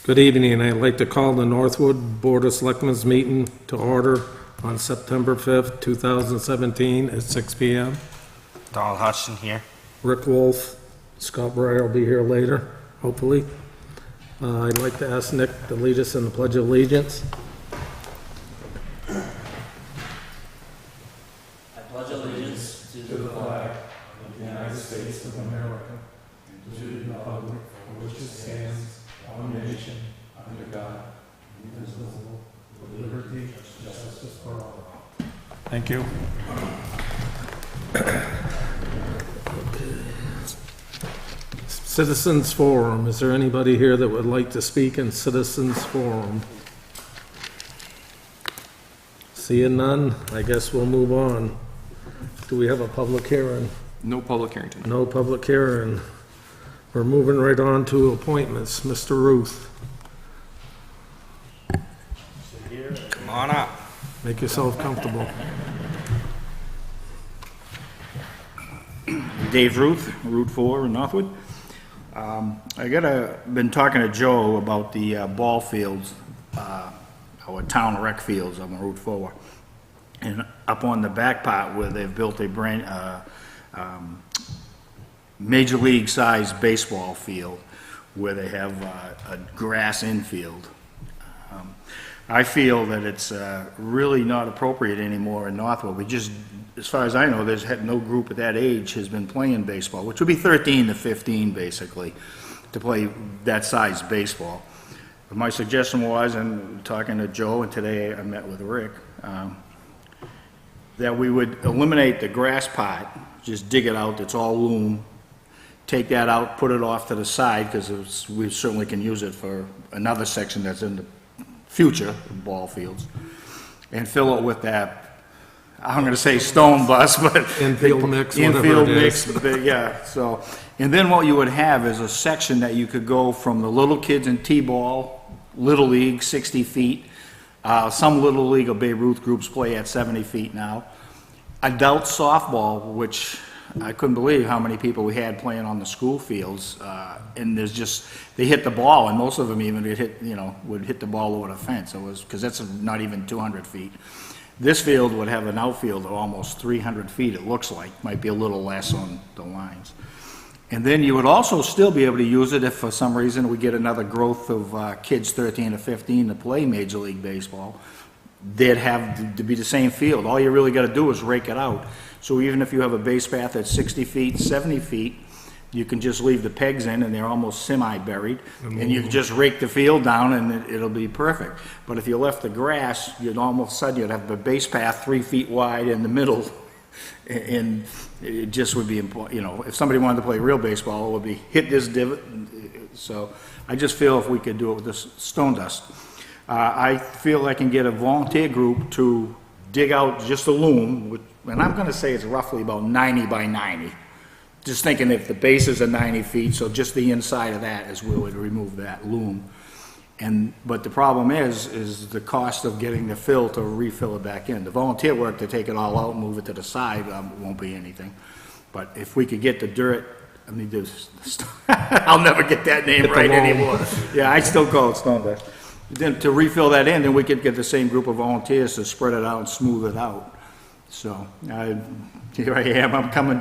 Good evening. I'd like to call the Northwood Board of Selectmen's meeting to order on September 5th, 2017 at 6 p.m. Donald Hudson here. Rick Wolf, Scott Breyer will be here later, hopefully. I'd like to ask Nick to lead us in the Pledge of Allegiance. I pledge allegiance to the flag of the United States of America and to the republic for which it stands, one nation, under God, indivisible, with liberty and justice for all. Thank you. Citizens Forum. Is there anybody here that would like to speak in Citizens Forum? Seeing none, I guess we'll move on. Do we have a public hearing? No public hearing tonight. No public hearing. We're moving right on to appointments. Mr. Ruth, Come on up. make yourself comfortable. Dave Ruth, Route 4 in Northwood. Been talking to Joe about the ball fields, our town rec fields on Route 4. And up on the back part where they've built a major league size baseball field where they have a grass infield. I feel that it's really not appropriate anymore in Northwood. We just, as far as I know, there's no group at that age has been playing baseball, which would be 13 to 15 basically, to play that size baseball. But my suggestion was, and talking to Joe, and today I met with Rick, that we would eliminate the grass part, just dig it out, it's all loam, take that out, put it off to the side, because we certainly can use it for another section that's in the future ball fields, and fill it with that, I'm gonna say stone bus, but Infield mix, whatever infield it mix, is. but yeah, so, and then what you would have is a section that you could go from the little kids in T-ball, Little League, 60 feet, some Little League or Babe Ruth groups play at 70 feet now, adult softball, which I couldn't believe how many people we had playing on the school fields, and there's just, they hit the ball, and most of them even would hit the ball over the fence. It was, because that's not even 200 feet. This field would have an outfield of almost 300 feet, it looks like, might be a little less on the lines. And then you would also still be able to use it if for some reason we get another growth of kids 13 to 15 to play Major League Baseball. They'd have to be the same field. All you really got to do is rake it out. So even if you have a base path at 60 feet, 70 feet, you can just leave the pegs in and they're almost semi-buried. And you can just rake the field down and it'll be perfect. But if you left the grass, you'd almost suddenly you'd have a base path 3 feet wide in the middle. And it just would be important, if somebody wanted to play real baseball, it would be hit this divot. So I just feel if we could do it with this stone dust. I feel I can get a volunteer group to dig out just the loam, and I'm gonna say it's roughly about 90 by 90. Just thinking if the bases are 90 feet, so just the inside of that is where we'd remove that loam. But the problem is the cost of getting the fill to refill it back in. The volunteer work to take it all out and move it to the side won't be anything. But if we could get the dirt, I'll never get that name right anymore. Yeah, I still call it stone dust. Then to refill that in, then we could get the same group of volunteers to spread it out and smooth it out. So here I am. I'm coming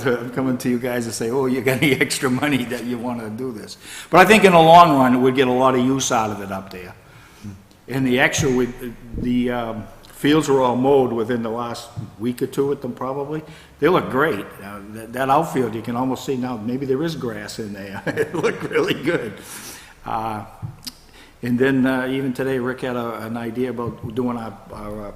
to you guys to say, oh, you got any extra money that you want to do this? But I think in the long run, we'd get a lot of use out of it up there. And the fields were all mowed within the last week or two with them probably. They look great. That outfield, you can almost see now, maybe there is grass in there. It looked really good. And then even today, Rick had an idea about doing our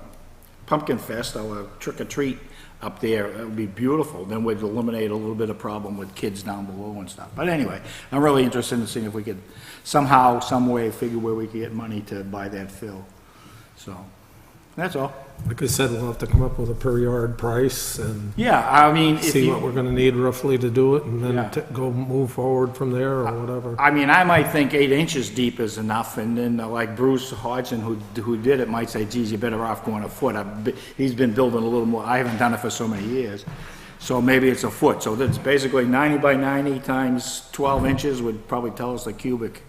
pumpkin fest, our trick-or-treat up there. It would be beautiful. Then we'd eliminate a little bit of problem with kids down below and stuff. But anyway, I'm really interested in seeing if we could somehow, some way, figure where we could get money to buy that fill. So, that's all. Like I said, we'll have to come up with a per yard price and Yeah, I mean, if see you... what we're gonna need roughly to do it, and then Yeah. go move forward from there or whatever. I mean, I might think 8 inches deep is enough, and then like Bruce Hodgson, who did it, might say, geez, you're better off going a foot. He's been building a little more. I haven't done it for so many years. So maybe it's a foot. So that's basically 90 by 90 times 12 inches would probably tell us the cubic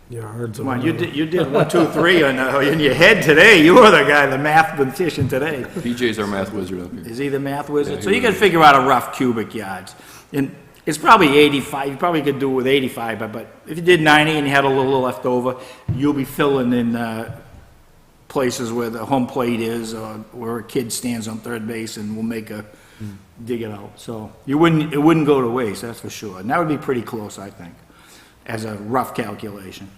yards. or Come on, whatever. you did 1, 2, 3 in your head today. You were the guy, the mathematician today. BJ's our math wizard up here. Is he the math wizard? Yeah, So he you can is. figure out a rough cubic yards. And it's probably 85, you probably could do it with 85, but if you did 90 and you had a little left over, you'll be filling in places where the home plate is, or where a kid stands on third base and will make a, dig it out. So it wouldn't go to waste, that's for sure. And that would be pretty close, I think, as a rough calculation.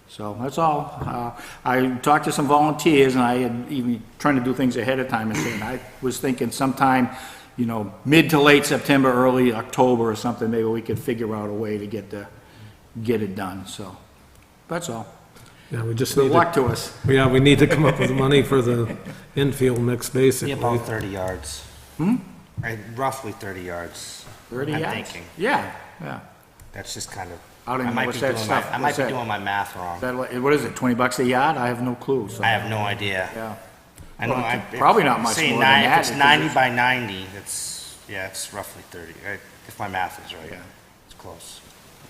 So that's all. I talked to some volunteers, and I had even trying to do things ahead of time, and saying, I was thinking sometime, you know, mid to late September, early October or something, maybe we could figure out a way to get it done, so, that's all. Yeah, we just Good need luck to, to us. yeah, we need to come up with the money for the infield mix, Be basically. about 30 yards. Roughly 30 yards. 30 I'm yards? thinking. Yeah, yeah. That's just kind of, I don't even know might what's be that doing stuff. I might What's be that? doing my math wrong. Is that like, what is it, 20 bucks a yard? I have no clue, so. I have no idea. Yeah. I know, Well, probably not much say more than that, If it's because 90 it's- by 90, it's roughly 30, if my math is right. Yeah. It's close.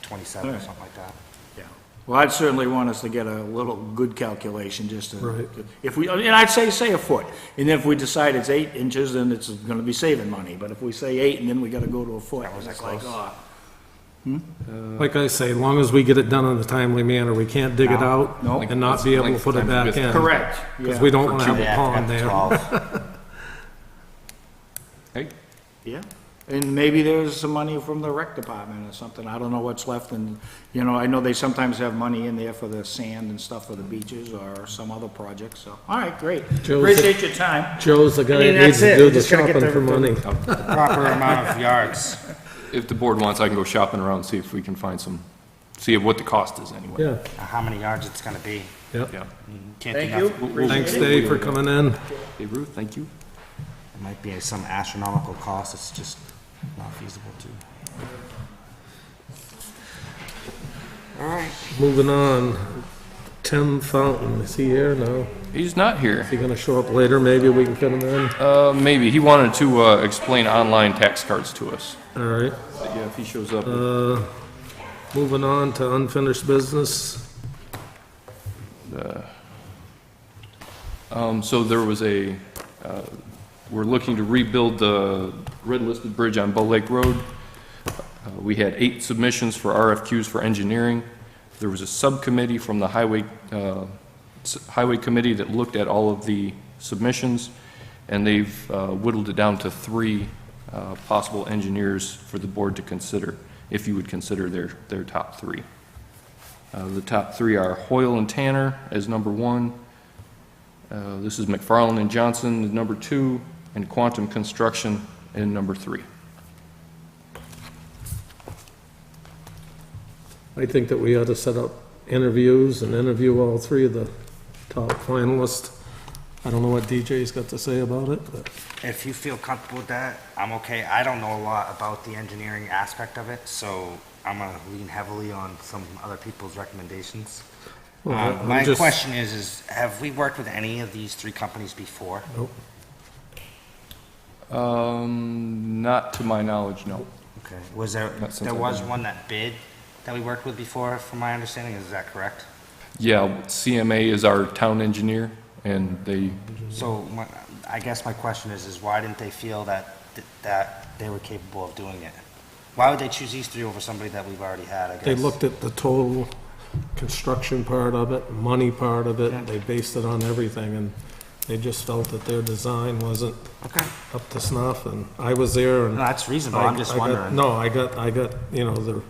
27 or Alright. something like that. Yeah. Well, I'd certainly want us to get a little good calculation, just to. Right. If we, and I'd say a foot, and if we decide it's 8 inches, then it's gonna be saving money, but if we say 8 and then we gotta go to a foot, That was it's that like, close. oh. Like I say, as long as we get it done in a timely manner, we can't dig it out No. and not be able to put it back in. Correct. Because Yeah. we don't want to have Yeah, a I pond forgot there. 12. Hey, Yeah, and maybe there's some money from the rec department or something, I don't know what's left, and, you know, I know they sometimes have money in there for the sand and stuff for the beaches or some other projects, so, all right, great. Joe's- Appreciate your time. Joe's the guy I mean, that needs that's to it. do We the just gotta get shopping the- for money. Proper amount of yards. if the board wants, I can go shopping around, see if we can find see what the cost is anyway. Yeah, How many yards it's gonna be. yeah. Yeah. Can't do Thank you. nothing. Appreciate Thanks, it. Dave, for coming in. Hey, Ruth, thank you. It might be some astronomical cost, it's just not feasible to. Moving on. Tim Fountain, is he here? No. He's not here. Is he gonna show up later? Maybe we can fit him in? Maybe. He wanted to explain online tax cards to us. All right. But yeah, if he shows up. Moving on to unfinished business. So there was we're looking to rebuild the red listed bridge on Bow Lake Road. We had 8 submissions for RFQs for engineering. There was a subcommittee from the Highway Committee that looked at all of the submissions, and they've whittled it down to 3 possible engineers for the board to consider, if you would consider their top 3. The top 3 are Hoyle and Tanner as number 1. This is McFarland and Johnson as number 2, and Quantum Construction in number 3. I think that we ought to set up interviews and interview all 3 of the top finalists. I don't know what DJ's got to say about it, but If you feel comfortable with that, I'm okay. I don't know a lot about the engineering aspect of it, so I'm gonna lean heavily on some other people's recommendations. Well, I'm My just- question is, have we worked with any of these 3 companies before? nope. Not to my knowledge, no. Okay. Was there Not since there I've was been one that bid that we worked with before, from my understanding, is that correct? Yeah, CMA is our town engineer, and they, So I guess my question is why didn't they feel that they were capable of doing it? Why would they choose these 3 over somebody that we've already had, I guess? They looked at the total construction part of it, money part of it, they based it on everything, and they just felt that their design wasn't Okay. up to snuff, and I was there, and No, that's reasonable. I'm just I got- wondering. No, I got, you know,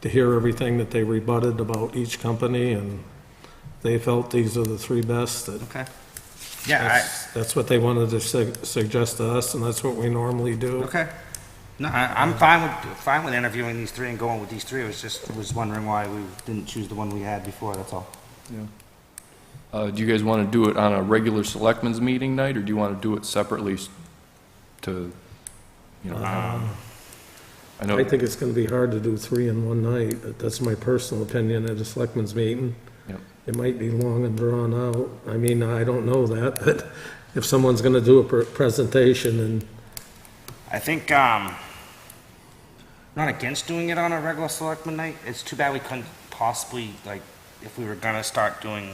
to hear everything that they rebutted about each company, and they felt these are the 3 best, that Okay. Yeah, that's what they wanted to suggest to us, and that's what we normally do. okay. No, I'm fine with interviewing these 3 and going with these 3. I was wondering why we didn't choose the one we had before, that's all. do you guys want to do it on a regular selectmen's meeting night, or do you want to do it separately to, you know? I know, I think it's gonna be hard to do 3 in one night, but that's my personal opinion at a selectmen's meeting. Yep. It might be long and drawn out. I mean, I don't know that, but if someone's gonna do a presentation and, I think, not against doing it on a regular selectman night. It's too bad we couldn't possibly, like, if we were gonna start doing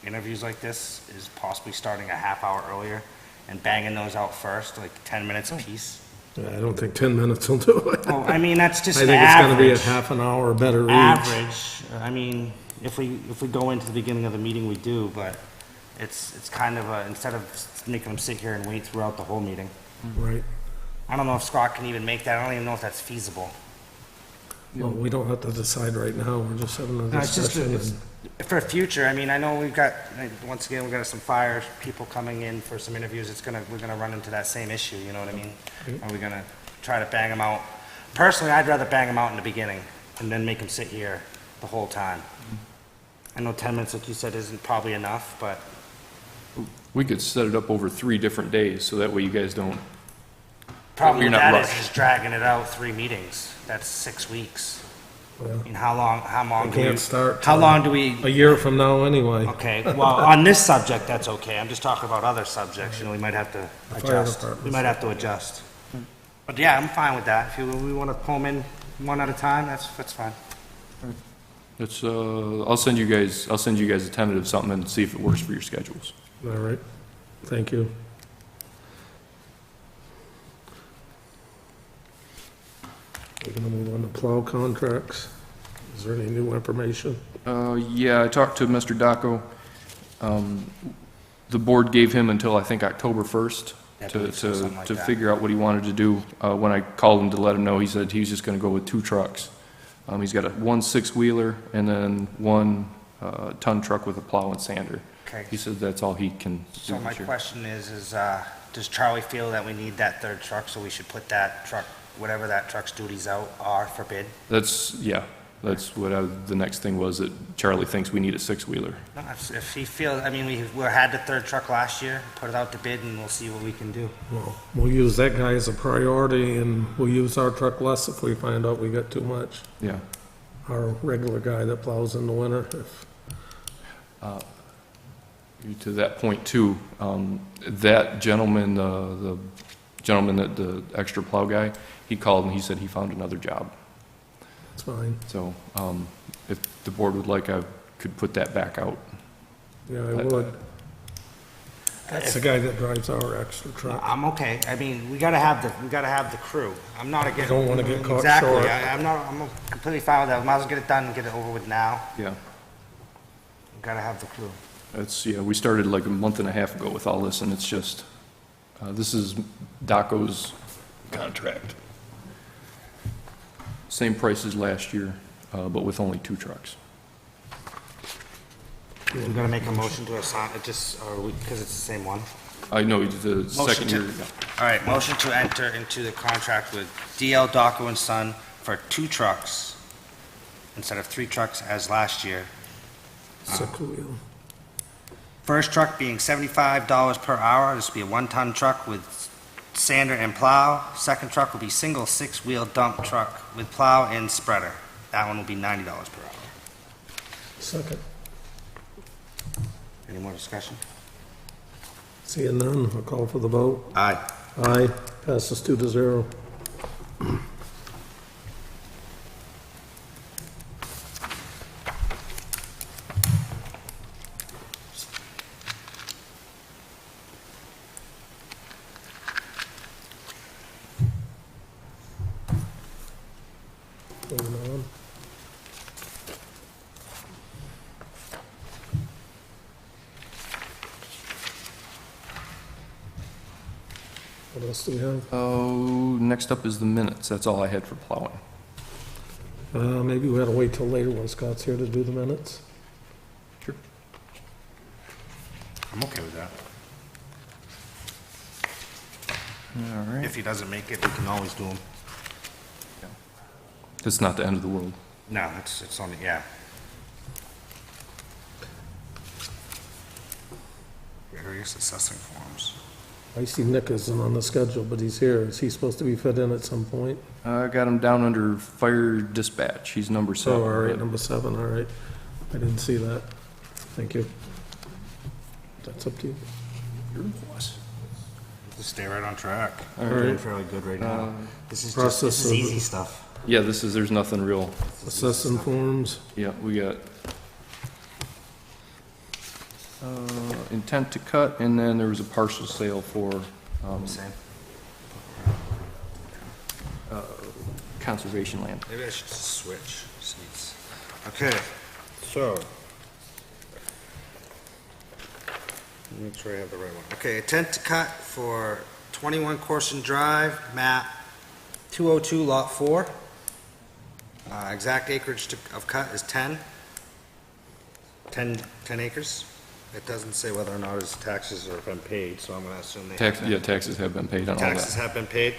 interviews like this, is possibly starting a half hour earlier and banging those out first, like 10 minutes apiece. Yeah, I don't think 10 minutes will do it. Well, I mean, that's just I an think it's gonna be a average. half an hour better each. Average, I mean, if we go into the beginning of the meeting, we do, but it's kind of a, instead of making them sit here and wait throughout the whole meeting. Right. I don't know if Scott can even make that, I don't even know if that's feasible. Well, we don't have to decide right now, we're just having a No, it's just, discussion. it's, for future, I mean, I know we've got, once again, we've got some fire people coming in for some interviews, we're gonna run into that same issue, you know what I mean? Are we gonna try to bang them out? Personally, I'd rather bang them out in the beginning and then make them sit here the whole time. I know 10 minutes, like you said, isn't probably enough, but We could set it up over 3 different days, so that way you guys don't, problem You're with not that rushed. is dragging it out 3 meetings. That's 6 weeks. Well, I mean, how long We do we? can't start How till long do we? a year from now anyway. Okay, well, on this subject, that's okay. I'm just talking about other subjects, you know, we might have to fire adjust. department We might have to adjust. But yeah, I'm fine with that. If we want to pull them in one at a time, that's fine. it's, I'll send you guys a tentative something and see if it works for your schedules. All right, thank you. We're gonna move on to plow contracts. Is there any new information? Yeah, I talked to Mr. Daco. The board gave him until, I think, October 1st Yeah, I to, believe so, something like to that. figure out what he wanted to do. When I called him to let him know, he said he was just gonna go with 2 trucks. He's got one 6-wheeler and then one ton truck with a plow and sander. Okay. He said that's all he can do So my this year. question is, does Charlie feel that we need that third truck, so we should put that truck, whatever that truck's duties out are for bid? That's, yeah, that's what the next thing was, that Charlie thinks we need a 6-wheeler. No, if he feels, I mean, we had the third truck last year, put it out to bid, and we'll see what we can do. Well, we'll use that guy as a priority, and we'll use our truck less if we find out we got too much. Yeah. Our regular guy that plows in the winter, if, To that point too, that gentleman, the gentleman that, the extra plow guy, he called and he said he found another job. it's fine. So, if the board would like, I could put that back out. Yeah, I would. That's the guy that drives our extra truck. I'm okay, I mean, we gotta have the crew. I'm not against. Don't wanna get caught Exactly, short. I'm completely fine with that. Might as well get it done and get it over with now. Yeah. We gotta have the crew. It's, yeah, we started like a month and a half ago with all this, and it's just, this is Daco's contract. Same price as last year, but with only 2 trucks. We gotta make a motion to assign, it just, or because it's the same one. I know the second to- year, yeah. All right, motion to enter into the contract with DL Daco and Son for 2 trucks instead of 3 trucks as last year. Six wheel. First truck being $75 per hour. This will be a 1-ton truck with sander and plow. Second truck will be single 6-wheel dump truck with plow and spreader. That one will be $90 per hour. Second. Any more discussion? Seeing none, I'll call for the vote. Aye. Aye, passes 2-0. Moving on. What else do we have? Oh, next up is the minutes. That's all I had for plowing. Maybe we ought to wait till later when Scott's here to do the minutes. Sure. I'm okay with that. All right. If he doesn't make it, we can always do them. It's not the end of the world. No, it's on the, yeah. Various assessing forms. I see Nick isn't on the schedule, but he's here. Is he supposed to be fit in at some point? I got him down under fire dispatch. He's number 7. Oh, all right, number 7, all right. I didn't see that. Thank you. That's up to you. Your boss. Just stay right on track. All We're doing right. fairly good right now. This is process this is of- easy stuff. Yeah, there's nothing real. Assessing forms. Yeah, we got intent to cut, and then there was a partial sale for Same. conservation land. Maybe I should just switch seats. Okay, so. Let me make sure I have the right one. Okay, intent to cut for 21 Corson Drive, map 202, lot 4. Exact acreage of cut is 10 acres. It doesn't say whether or not his taxes have been paid, so I'm gonna assume they have been. Yeah, taxes have been paid on all Taxes that. have been paid?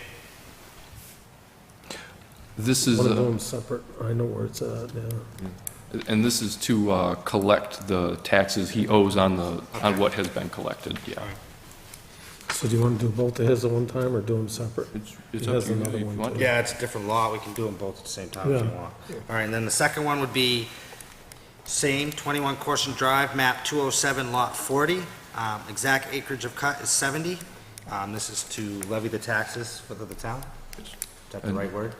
This is, One of them separate, I know where it's at, yeah. and this is to collect the taxes he owes on on Okay. what has been collected, yeah. So do you want to do both of his at one time, or do them separate? It's He up has to you. another If you one, want. too. Yeah, it's a different lot, we can do them both at the same time if you Yeah. want. All right, and then the second one would be same, 21 Corson Drive, map 207, lot 40. Exact acreage of cut is 70. This is to levy the taxes for the town. Is that the And- right word?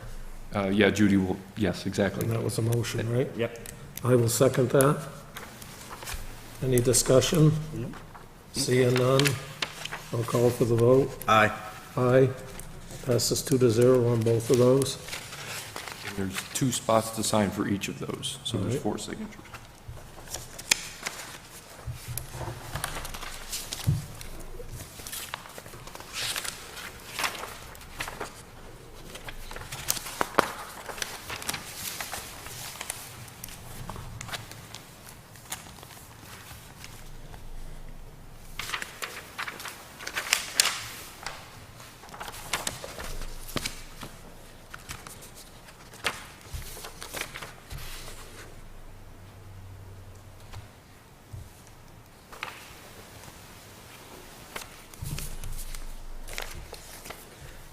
Yeah, Judy will, yes, exactly. And that was a motion, right? Yep. I will second that. Any discussion? Seeing none, I'll call for the vote. Aye. Aye. Passes 2-0 on both of those. There's 2 spots to sign for each of those, so there's Alright. 4 signatures.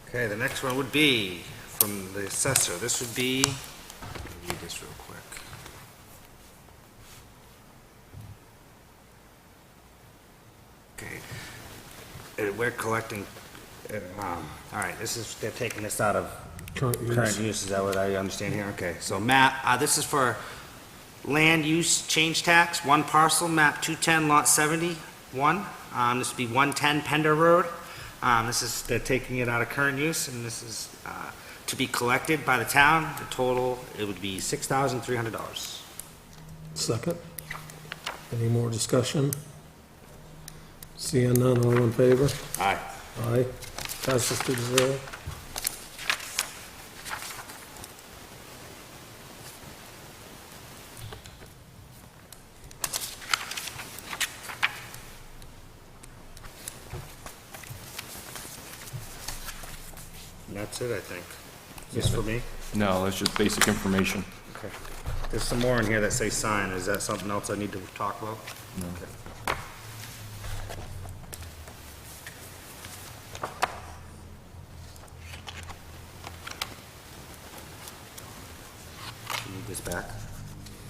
Okay, the next one would be from the assessor. This would be, let me read this real quick. Okay. We're collecting, all right, this is, they're taking this out of Current current use. use, is that what I understand here? Okay, so map, this is for land use change tax, one parcel, map 210, lot 71. This would be 110 Pender Road. This is, they're taking it out of current use, and this is to be collected by the town. The total, it would be $6,300. Second. Any more discussion? Seeing none, all in favor? Aye. Aye. Passes 2-0. And that's it, I think. Is this for me? No, that's just basic information. Okay. There's some more in here that say sign. Is that something else I need to talk about? No. Okay. You need this back?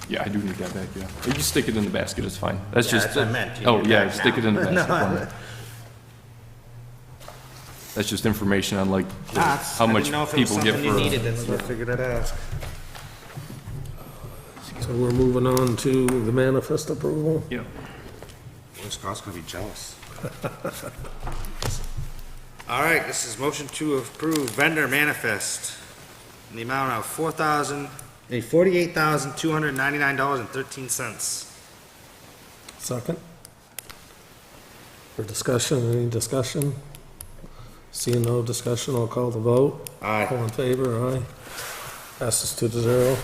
Yeah, I do need that back, yeah. You can stick it in the basket, it's fine. That's Yeah, just. that's what I meant. You Oh, need it yeah, back stick it in the now. basket for me. That's just information on like how much people get you for. needed, that's what I figured I'd ask. So we're moving on to the manifest approval. Yeah. Boy, Scott's gonna be jealous. All right, this is motion to approve vendor manifest in the amount of $48,299.13. Second. For discussion, any discussion? Seeing no discussion, I'll call the vote. Aye. All in favor, aye. Passes 2-0.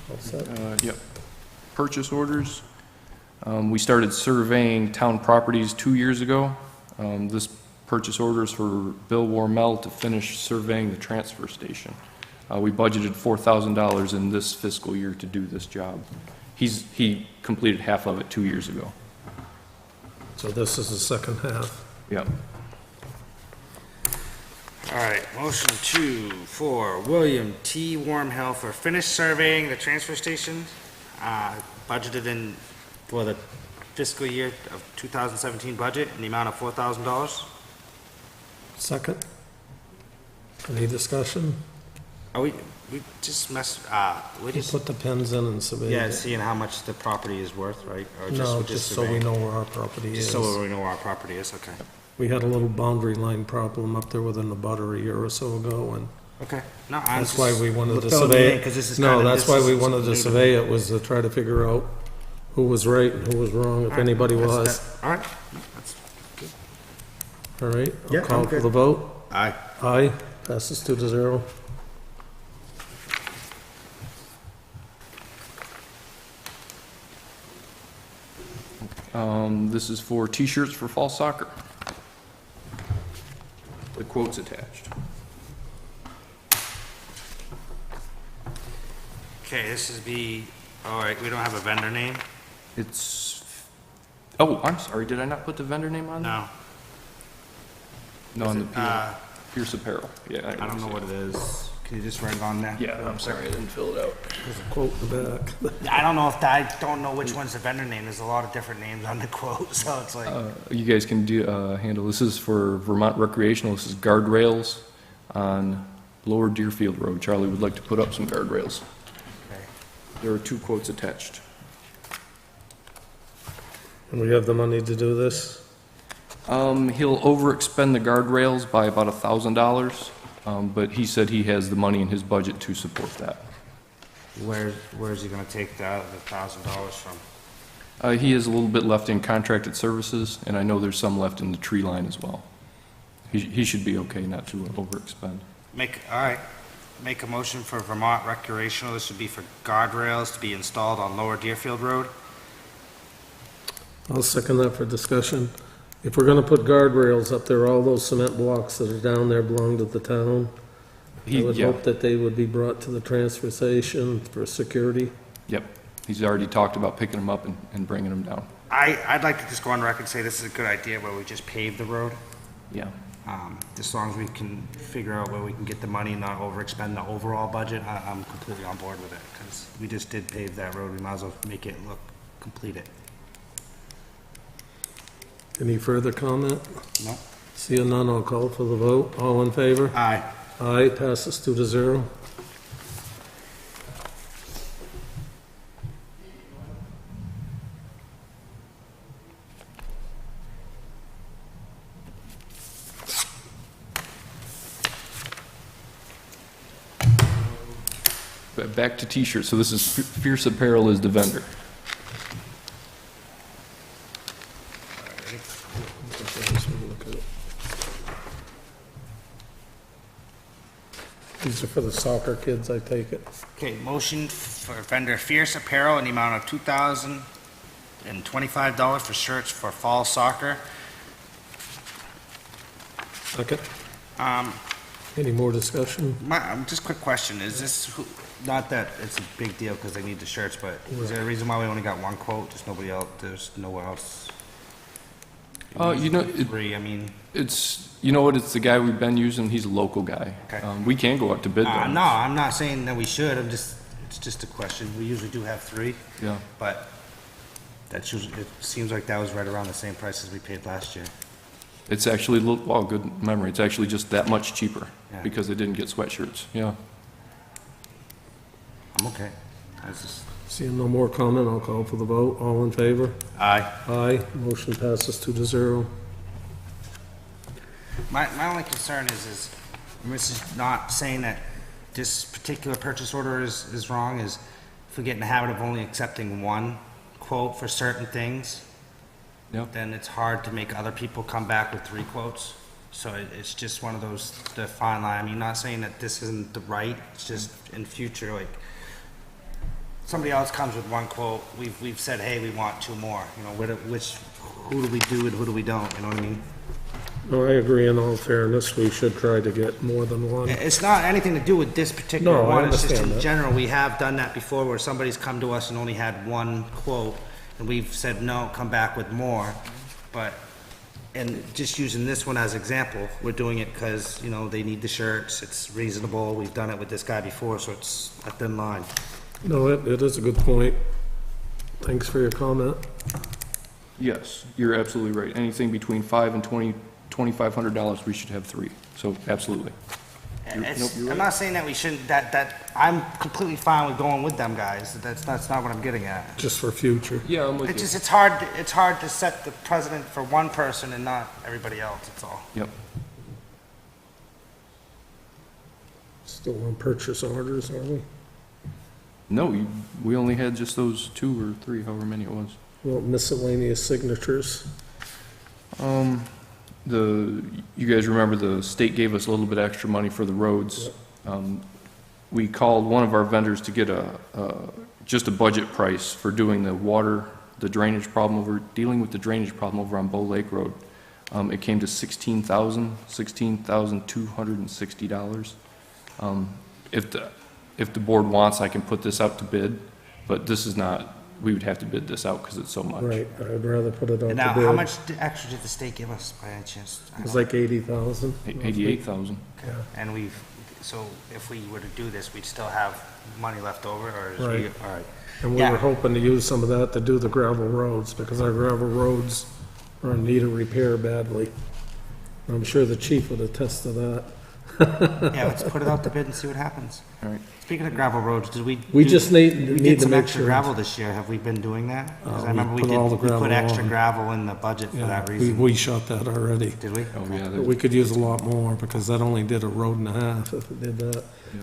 All set. Yep. Purchase orders. We started surveying town properties 2 years ago. This purchase order is for Bill Warmel to finish surveying the transfer station. We budgeted $4,000 in this fiscal year to do this job. He completed half of it 2 years ago. So this is the second half. Yep. All right, motion for William T. Wormhill for finished surveying the transfer station, budgeted in, for the fiscal year of 2017 budget in the amount of $4,000. Second. Any discussion? Oh, we just we You just, put the pins in and survey yeah, it. seeing how much the property is worth, right? Or No, just so we surveying? know where our property is. Just so we know where our property is, okay. We had a little boundary line problem up there within the butter a year or so ago, and Okay, no, I'm that's why we wanted to filling survey in it. 'cause this is No, kinda- that's this why is we wanted to new survey it, was to try to figure out who was right and who was wrong, if anybody was. All right, that's, All right, Yeah, I'll call I'm for good. the vote. aye. Aye, passes 2-0. This is for T-shirts for fall soccer. The quote's attached. Okay, this is all right, we don't have a vendor name? It's, oh, I'm sorry, did I not put the vendor name on there? No. No, on the Uh, PO. Pierce Apparel, yeah. I don't know what it is. Can you just write it on there? Yeah, I'm sorry, I didn't fill it out. There's a quote in the back. I don't know I don't know which one's the vendor name. There's a lot of different names on the quote, so it's like, You guys can handle, this is for Vermont Recreational, this is guardrails on Lower Deerfield Road. Charlie would like to put up some guardrails. okay. There are 2 quotes attached. And we have the money to do this? He'll overexpend the guardrails by about $1,000, but he said he has the money in his budget to support that. Where's he gonna take the $1,000 from? He has a little bit left in contracted services, and I know there's some left in the tree line as well. He should be okay not to overexpend. All right, make a motion for Vermont Recreational. This would be for guardrails to be installed on Lower Deerfield Road. I'll second that for discussion. If we're gonna put guardrails up there, all those cement blocks that are down there belong to the town. I would Yeah, hope that they would be brought to the transfer station for security. yep. He's already talked about picking them up and bringing them down. I'd like to just go on record and say this is a good idea where we just pave the road. Yeah. As long as we can figure out where we can get the money and not overexpend the overall budget, I'm completely on board with it, because we just did pave that road, we might as well make it look, complete it. Any further comment? No? Seeing none, I'll call for the vote. All in favor? Aye. Aye, passes 2-0. Back to T-shirts. So this is Fierce Apparel is the vendor. These are for the soccer kids, I take it. Okay, motion for vendor Fierce Apparel in the amount of $2,025 for shirts for fall soccer. Second. Any more discussion? Just quick question, is this, not that it's a big deal because they need the shirts, but is there a reason why we only got one quote, just nobody else, there's nowhere else? You know, Three, I mean, it's, you know what, it's the guy we've been using, he's a local guy. Okay. We can go out to bid them. no, I'm not saying that we should, it's just a question, we usually do have 3, Yeah, but that's usually, it seems like that was right around the same price as we paid last year. it's actually, wow, good memory, it's actually just that much cheaper, Yeah. because they didn't get sweatshirts, yeah. I'm okay. I was just, Seeing no more comment, I'll call for the vote. All in favor? aye. Aye, motion passes 2-0. My only concern is, and this is not saying that this particular purchase order is wrong, is if we get in the habit of only accepting one quote for certain things, Yep. then it's hard to make other people come back with 3 quotes. So it's just one of those, the fine line. I mean, not saying that this isn't the right, it's just in future, like, somebody else comes with 1 quote, we've said, hey, we want 2 more, you know, who do we do and who do we don't, you know what I mean? No, I agree, in all fairness, we should try to get more than one. It's not anything to do with this particular No, I one, it's just understand in that. general, we have done that before where somebody's come to us and only had 1 quote, and we've said, no, come back with more, but And just using this one as example, we're doing it because, you know, they need the shirts, it's reasonable, we've done it with this guy before, so it's a thin line. No, it is a good point. Thanks for your comment. Yes, you're absolutely right. Anything between $5 and $2,500, we should have 3. So absolutely. Nope, you're I'm right. not saying that we shouldn't, that, I'm completely fine with going with them guys, that's not what I'm getting at. Just for future. Yeah, I'm with It's you. just, it's hard to set the precedent for one person and not everybody else, that's all. Yep. Still on purchase orders, are we? No, we only had just those 2 or 3, however many it was. Well, miscellaneous signatures. You guys remember the state gave us a little bit extra money for the roads. We called one of our vendors to get just a budget price for doing the drainage problem dealing with the drainage problem over on Bow Lake Road. It came to $16,260. If the board wants, I can put this out to bid, but this is not, we would have to bid this out because it's so much. Right, I'd rather put it out to bid. Now, how much extra did the state give us by any chance? It was like 80,000. 88,000. And so if we were to do this, we'd still have money left over, or is we, Right. all right? And we Yeah. were hoping to use some of that to do the gravel roads, because our gravel roads are in need of repair badly. I'm sure the chief would attest to that. Yeah, let's put it out to bid and see what happens. All right. Speaking of gravel roads, did we? We do- just We need did to some make extra sure. gravel this year, have we been doing that? Because I we remember we put all the put gravel extra on. gravel in the budget for Yeah, that we reason. shot that already. Did we? Oh, yeah. But we could use a lot more, because that only did a road and a half if it did that. Yeah.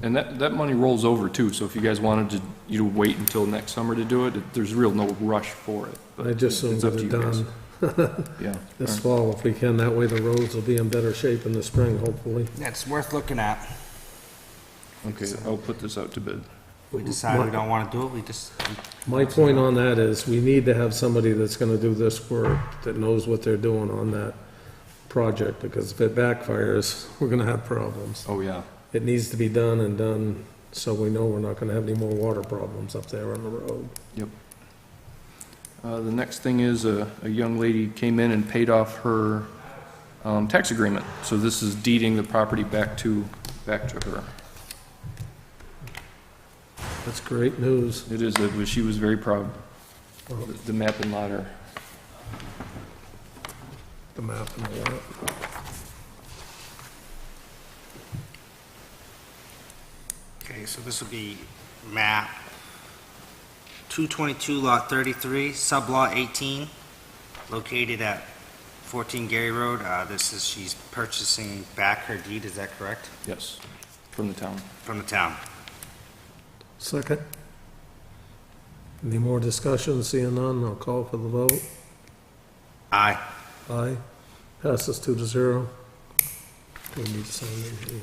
And that money rolls over too, so if you guys wanted to wait until next summer to do it, there's real no rush for it. but I just soon it's up get to it you guys. done Yeah. this fall if we can. That way the roads will be in better shape in the spring, hopefully. It's worth looking at. Okay, I'll put this out to bid. If we decide we don't want to do it, we just, My point on that is, we need to have somebody that's gonna do this work, that knows what they're doing on that project, because if it backfires, we're gonna have problems. Oh, yeah. It needs to be done and done, so we know we're not gonna have any more water problems up there on the road. Yep. The next thing is a young lady came in and paid off her tax agreement. So this is deeding the property back to her. That's great news. It is, she was very proud. The map and lot are, The map and all that. okay, so this would be map 222 lot 33, sub lot 18, located at 14 Gary Road. She's purchasing back her deed, is that correct? yes, from the town. From the town. Second. Any more discussion? Seeing none, I'll call for the vote. Aye. Aye. Passes 2-0. We need to sign in here.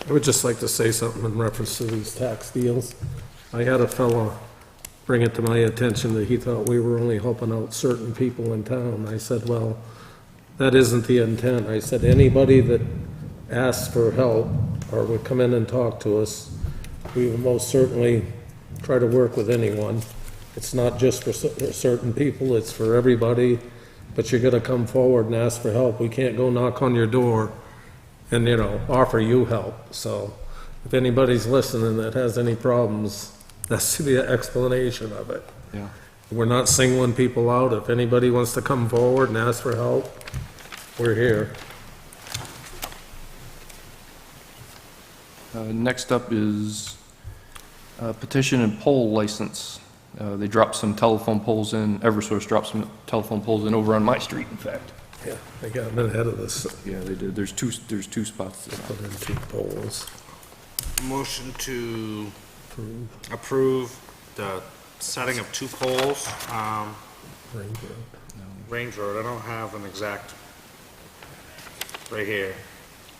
I would just like to say something in reference to these tax deals. I had a fellow bring it to my attention that he thought we were only helping out certain people in town. I said, well, that isn't the intent. I said, anybody that asks for help or would come in and talk to us, we will most certainly try to work with anyone. It's not just for certain people, it's for everybody, but you're gonna come forward and ask for help. We can't go knock on your door and, offer you help. So if anybody's listening that has any problems, that's the explanation of it. Yeah. We're not singling people out. If anybody wants to come forward and ask for help, we're here. Next up is petition and pole license. They dropped some telephone poles in, Eversource dropped some telephone poles in over on my street, in fact. Yeah, they got a bit ahead of this. Yeah, they did. There's two spots. Put in 2 poles. Motion to approve the setting of 2 poles, Range Road. Range Road, I don't have an exact, right here.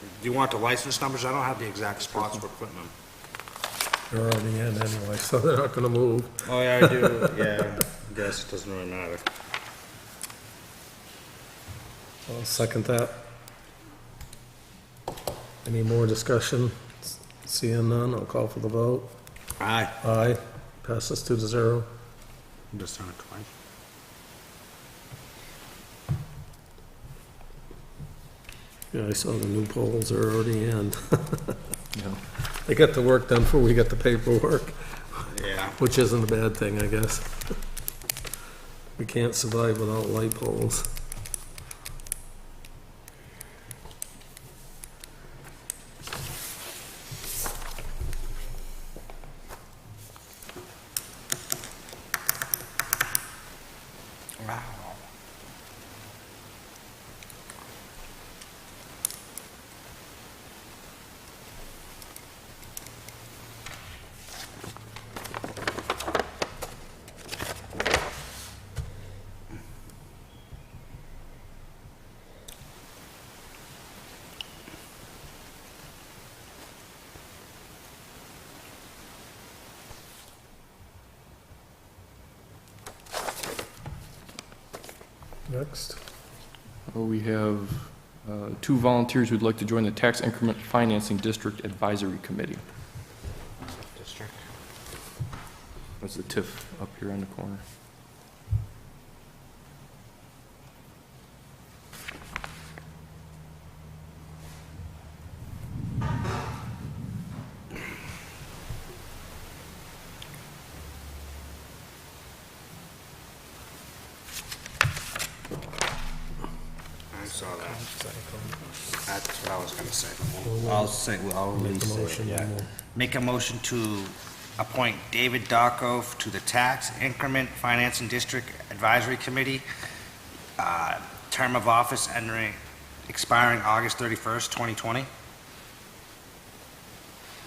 Do you want the license numbers? I don't have the exact spots for putting them. They're already in anyway, so they're not gonna move. Oh, yeah, I do, yeah, I guess it doesn't really matter. I'll second that. Any more discussion? Seeing none, I'll call for the vote. Aye. Aye, passes 2-0. I'm just on it twice. Yeah, I saw the new polls are already in. Yeah. They got the work done before we got the paperwork, Yeah. which isn't a bad thing, I guess. We can't survive without light poles. Wow. Next. We have 2 volunteers who'd like to join the Tax Increment Financing District Advisory Committee. District. That's the TIF up here on the corner. I saw that. That's what I was gonna say. I'll say, I'll Make release a it, motion, yeah. and we'll- Make a motion to appoint David Darko to the Tax Increment Financing District Advisory Committee. Term of office expiring August 31st, 2020.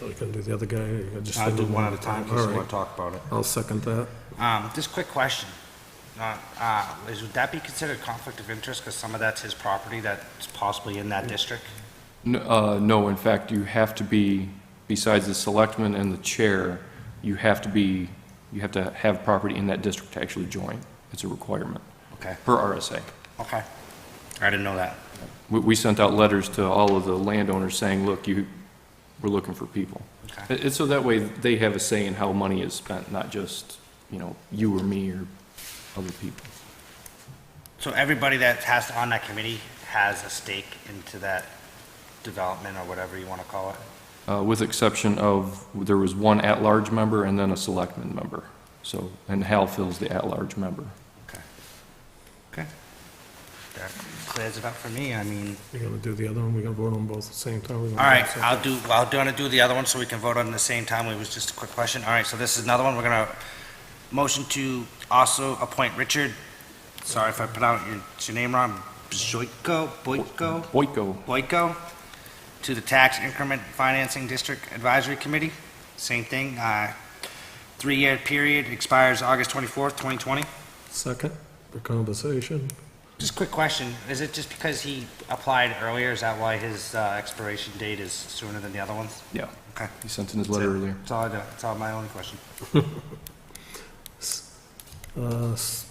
We can do the other guy, or you can just. I'll do one at a time, All because we right. want to talk about it. I'll second that. Just quick question. Would that be considered conflict of interest, because some of that's his property that's possibly in that district? No, in fact, you have to be, besides the selectman and the chair, you have to have property in that district to actually join. It's a requirement, Okay, per RSA. okay. I didn't know that. We sent out letters to all of the landowners saying, look, we're looking for people. Okay. It's so that way they have a say in how money is spent, not just, you or me or other people. So everybody that has on that committee has a stake into that development, or whatever you want to call it? With exception of, there was one at-large member and then a selectman member. So, and Hal fills the at-large member. Okay. Okay. That clears it up for me, I mean, You're gonna do the other one, we're gonna vote on both at the same time. We're gonna all right, do it I'll do the other one so we can vote on it at the same time. It was just a quick question. All right, so this is another one. We're gonna motion to also appoint Richard, sorry if I pronounce your name wrong, Boyko, to the Tax Increment Financing District Advisory Committee. Same thing, 3-year period, expires August 24th, 2020. Second, for conversation. Just quick question, is it just because he applied earlier, is that why his expiration date is sooner than the other ones? Yeah, Okay. he sent in his letter earlier. That's all I do, that's all my only question.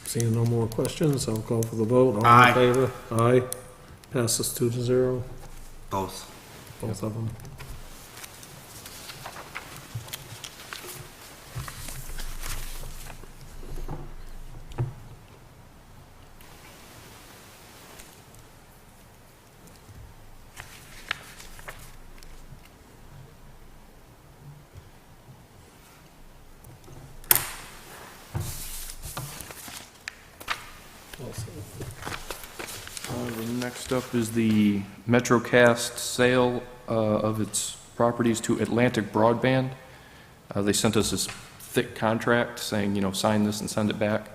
Seeing no more questions, I'll call for the vote. All Aye. in favor? Aye. Passes 2-0, Both. both of them. The next up is the MetroCast sale of its properties to Atlantic Broadband. They sent us this thick contract saying, sign this and send it back.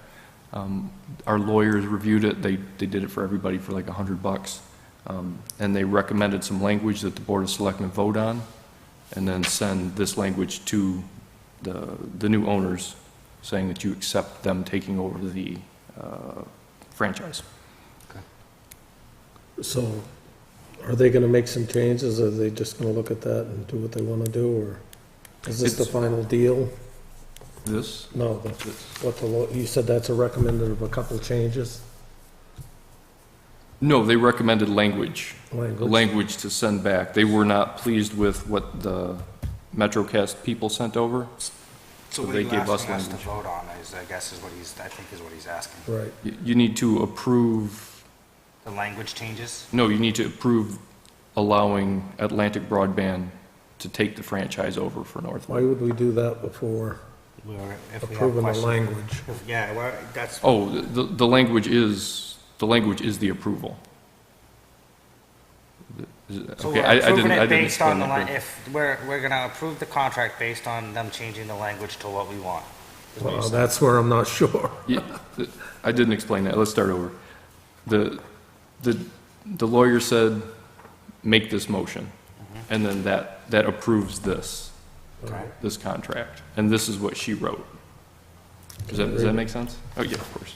Our lawyers reviewed it. They did it for everybody for like $100. And they recommended some language that the Board of Selectmen vote on, and then send this language to the new owners, saying that you accept them taking over the franchise. So, are they gonna make some changes, or are they just gonna look at that and do what they wanna do, or? Is this the final deal? This, No, you said that's a recommended of a couple changes? no, they recommended language. Language. Language to send back. They were not pleased with what the MetroCast people sent over. So what they are you gave us asking us to language. vote on, is, I guess, is what I think is what he's asking. Right. You need to approve, The language changes? no, you need to approve allowing Atlantic Broadband to take the franchise over for Why Northwood. would we do that before If we have approving the questions. language? Yeah, well, that's, Oh, the language is the approval. so Okay, we're I approving didn't it based on explain the, that. very- if, we're gonna approve the contract based on them changing the language to what we want. is what you're Well, saying. that's where I'm not sure. Yeah, I didn't explain that. Let's start over. The lawyer said, make this motion, and then that approves this contract, and this is what she wrote. Does that make sense? Oh, yeah, of course.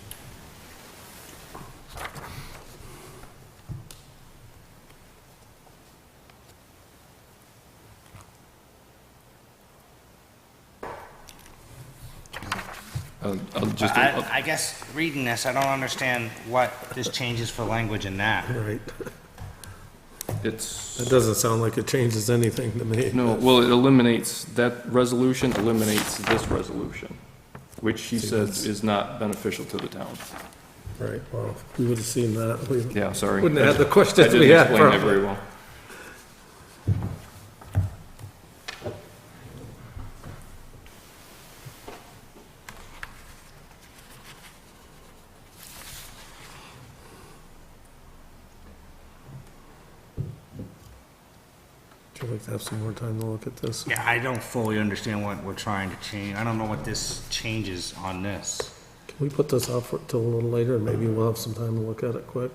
I'll just, I guess, reading this, I don't understand what this changes for language in that. Right. it's, It doesn't sound like it changes anything to me. no, well, it eliminates, that resolution eliminates this resolution, which she says is not beneficial to the town. Right, well, if we would've seen that, we Yeah, sorry. wouldn't have had the I questions didn't we had. explain that probably. very well. Would you like to have some more time to look at this? Yeah, I don't fully understand what we're trying to change. I don't know what this changes on this. Can we put this off till a little later, and maybe we'll have some time to look at it quick?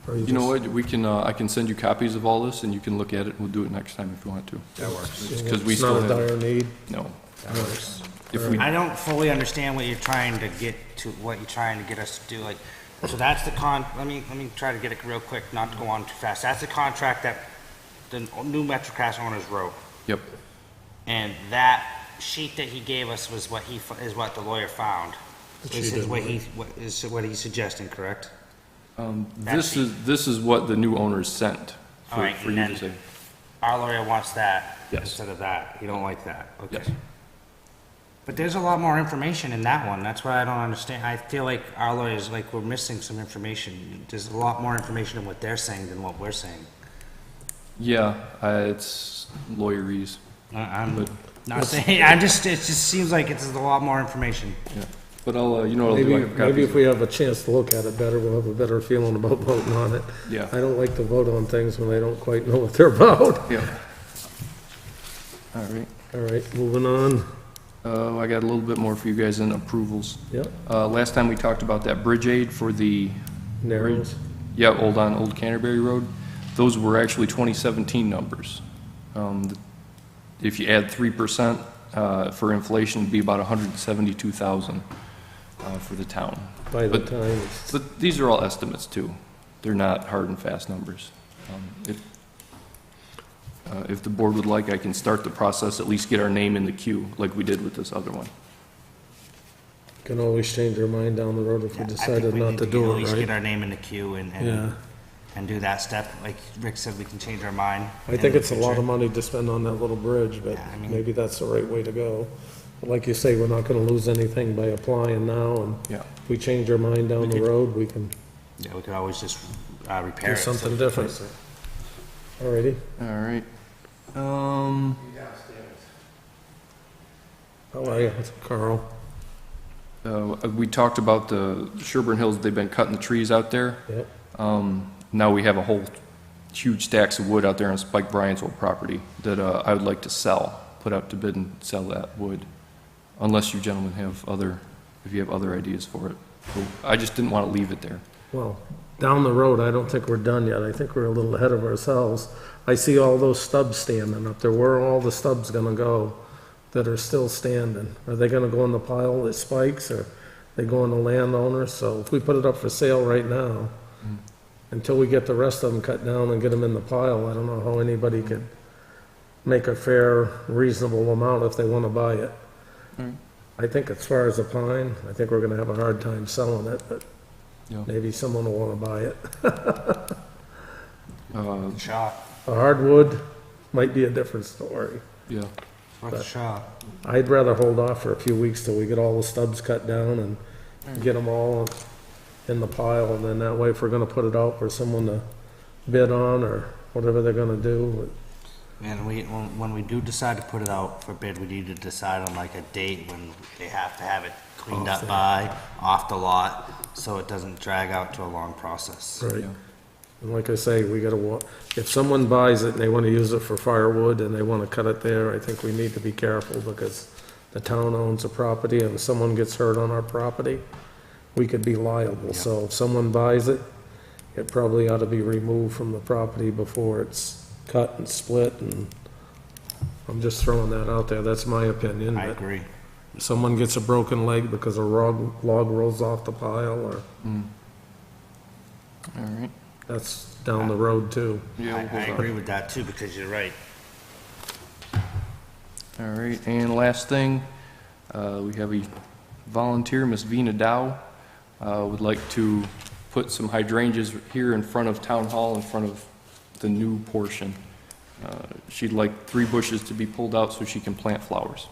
Or You know just- what, we can, I can send you copies of all this, and you can look at it, we'll do it next time if you want to. That works. Because we It's still not a have, dire need? no. That works. If we, I don't fully understand what you're trying to get to, what you're trying to get us to do, like, so that's the let me try to get it real quick, not to go on too fast. That's the contract that the new MetroCast owners wrote. yep, And that sheet that he gave us was what is what the lawyer found. This is what he's suggesting, correct? this is what the new owners sent All for right, for and you to then- say. Our lawyer wants that Yes. instead of that. You don't like that, okay? Yes. But there's a lot more information in that one. That's why I don't understand. I feel like our lawyers, like, we're missing some information. There's a lot more information in what they're saying than what we're saying. Yeah, it's lawyerese, I'm But- not saying, it just seems like it's a lot more information. yeah. But I'll, you know what I'll do, Maybe, I have maybe copies if of- we have a chance to look at it better, we'll have a better feeling about voting on it. Yeah, I don't like to vote on things when I don't quite know what they're about. yeah. All right, All right, moving on. I got a little bit more for you guys in approvals. Yep, Last time we talked about that bridge aid for the narrows. Yeah, Old Canterbury Road. Those were actually 2017 numbers. If you add 3% for inflation, it'd be about 172,000 for the town. By the But- time it's, But these are all estimates too. They're not hard and fast numbers. If the board would like, I can start the process, at least get our name in the queue, like we did with this other one. can always change our mind down the road if we I think decided we not need to At do least it, get right? our name in the queue Yeah, and do that step. Like Rick said, we can change our mind. I think it's a lot of money to spend on that little bridge, but Yeah, I mean- maybe that's the right way to go. But like you say, we're not gonna lose anything by applying now, and Yeah. if we change our mind down the road, we can Yeah, we could always just repair do it. something different. Alrighty, All right. how are you, Carl? We talked about the Sherburne Hills, they've been cutting the trees out there. Yep, Now we have a whole huge stacks of wood out there on Spike Bryant's old property that I would like to sell, put out to bid and sell that wood, unless you gentlemen have if you have other ideas for it. So I just didn't want to leave it there. well, down the road, I don't think we're done yet, I think we're a little ahead of ourselves. I see all those stubs standing up there, where are all the stubs gonna go that are still standing? Are they gonna go in the pile that spikes, or they go in the landowner? So if we put it up for sale right now, until we get the rest of them cut down and get them in the pile, I don't know how anybody could make a fair, reasonable amount if they wanna buy it. I think as far as the pine, I think we're gonna have a hard time selling it, but Yeah. maybe someone will wanna buy it. Shot, A hardwood might be a different story. Yeah, worth a shot. I'd rather hold off for a few weeks till we get all the stubs cut down and get them all in the pile, and then that way, if we're gonna put it out for someone to bid on, or whatever they're gonna do, And when we do decide to put it out for bid, we need to decide on like a date when they have to have it cleaned up by, off the lot, so it doesn't drag out to a long process. right? yeah, And like I say, we gotta if someone buys it and they wanna use it for firewood and they wanna cut it there, I think we need to be careful, because the town owns the property, and if someone gets hurt on our property, we could be liable. So if someone buys it, it probably ought to be removed from the property before it's cut and split, and I'm just throwing that out there, that's my opinion. I but agree. if someone gets a broken leg because a log rolls off the pile, or, all right. that's down the road too. Yeah, I we'll hold on. agree with that too, because you're right. All right, and last thing, we have a volunteer, Miss Vina Dow, would like to put some hydrangeas here in front of Town Hall, in front of the new portion. She'd like 3 bushes to be pulled out so she can plant flowers.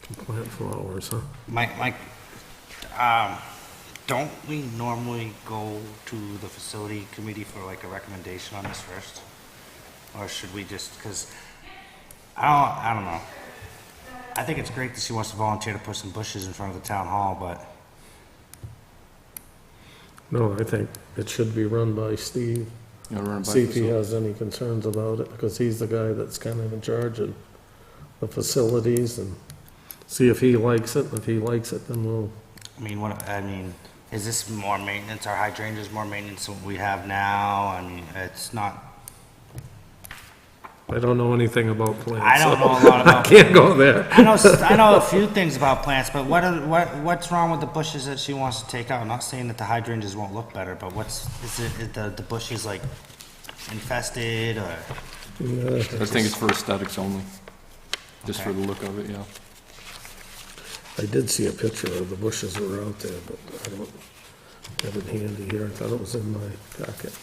Plant flowers, huh? Mike, don't we normally go to the facility committee for like a recommendation on this first? Or should we just, because I don't know. I think it's great that she wants to volunteer to put some bushes in front of the town hall, but No, I think it should be run by Steve. You want to run it by See if he facility? has any concerns about it, because he's the guy that's kind of in charge of the facilities, and see if he likes it. If he likes it, then we'll, is this more maintenance? Our hydrangeas more maintenance than what we have now? I mean, it's not, I don't know anything about plants. I don't so know a lot I about. can't go there. I know a few things about plants, but what's wrong with the bushes that she wants to take out? I'm not saying that the hydrangeas won't look better, but is the bushes like infested or? Yeah, I think it's for aesthetics only, just for Okay. the look of it, yeah. I did see a picture of the bushes that were out there, but I don't have it handy here. I thought it was in my packet.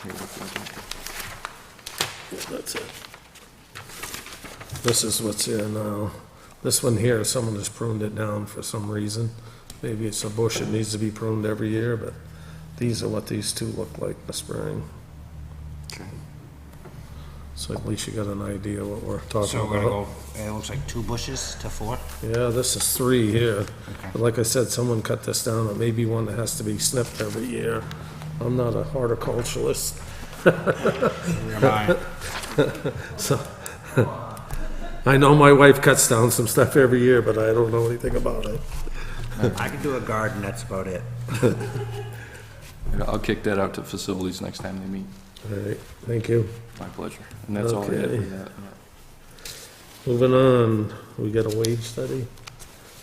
Here, look at it. Yeah, that's it. This is what's here now. This one here, someone has pruned it down for some reason. Maybe it's a bush that needs to be pruned every year, but these are what these two look like in the spring. So at least you got an idea what we're talking So we're gonna about. go, it looks like 2 bushes to 4? Yeah, this is 3 here. Okay. But like I said, someone cut this down. It may be one that has to be snipped every year. I'm not a horticulturalist, Never mind. so I know my wife cuts down some stuff every year, but I don't know anything about it. I can do a garden, that's about it. Yeah, I'll kick that out to facilities next time they meet. All right, thank you. My pleasure. And that's all I had Okay. for that. Moving on, we got a wage study?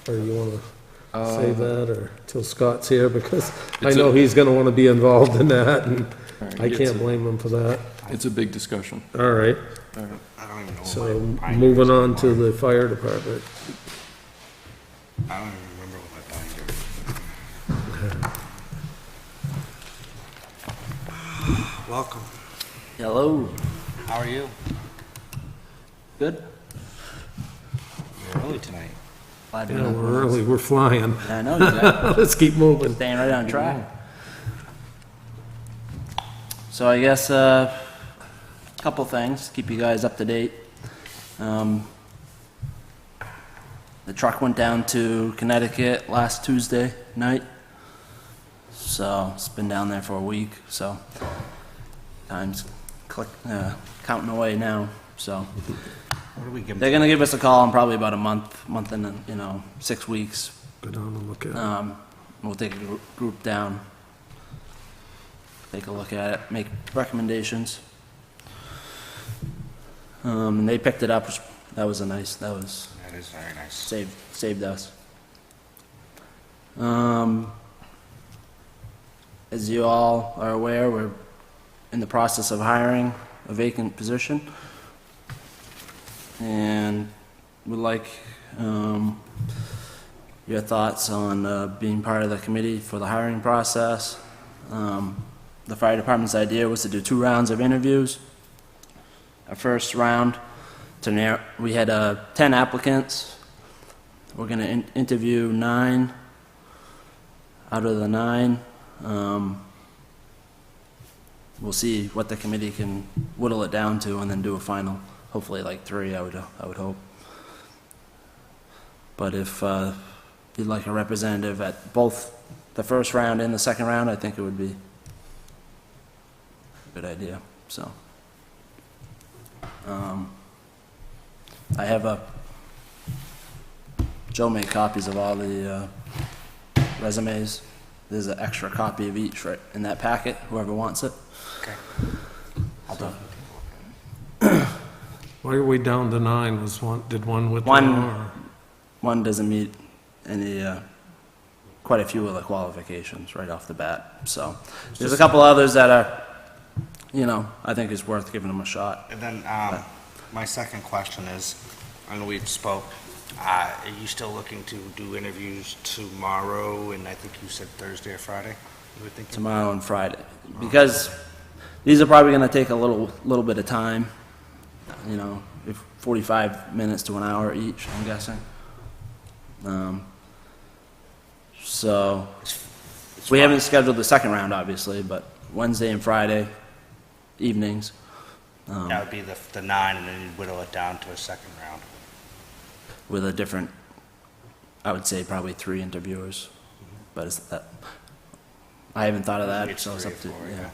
Or you wanna say that, or till Scott's here, because I It's know a- he's gonna wanna be involved in that, and All right, I it's can't a- blame him for that. It's a big discussion. All right, All right. I don't even know. so what my binder moving is on to anymore. the fire department. I don't even remember what my binder is. Welcome. Hello. How are you? Good. You're early tonight. Glad to Yeah, know. we're early, we're flying. I know you guys Let's keep moving. staying right on track. So I guess couple things keep you guys up to date. The truck went down to Connecticut last Tuesday night, so it's been down there for a week. So time's counting away now. So. What do we give They're them? gonna give us a call in probably about a month and 6 weeks. Go down and look at it. We'll take a group down, take a look at it, make recommendations. And they picked it up. That was That is very nice. saved us. as you all are aware, we're in the process of hiring a vacant position. And would like your thoughts on being part of the committee for the hiring process. The fire department's idea was to do 2 rounds of interviews. Our first round, we had 10 applicants. We're going to interview 9. Out of the 9, we'll see what the committee can whittle it down to, and then do a final, hopefully like 3, I would hope. But if you'd like a representative at both the first round and the second round, I think it would be a good idea, so. I have Joe made copies of all the resumes. There's an extra copy of each right in that packet, whoever wants it. Okay. I'll do it. Why are we down to 9? Did one withdraw? or- One doesn't meet any, quite a few of the qualifications right off the bat, so. There's a couple others that are, I think it's worth giving them a shot. And then, my second question is, I know we've spoke, are you still looking to do interviews tomorrow, and I think you said Thursday or Friday? You were thinking? Tomorrow and Friday, because these are probably gonna take a little bit of time, if 45 minutes to an hour each, I'm guessing. So, we haven't scheduled the second round, obviously, but Wednesday and Friday evenings. That would be the 9, and then you'd whittle it down to a second round. With a different, I would say probably 3 interviewers, but it's that, I haven't thought of that, It's so it's 3 up or to, 4, yeah. yeah.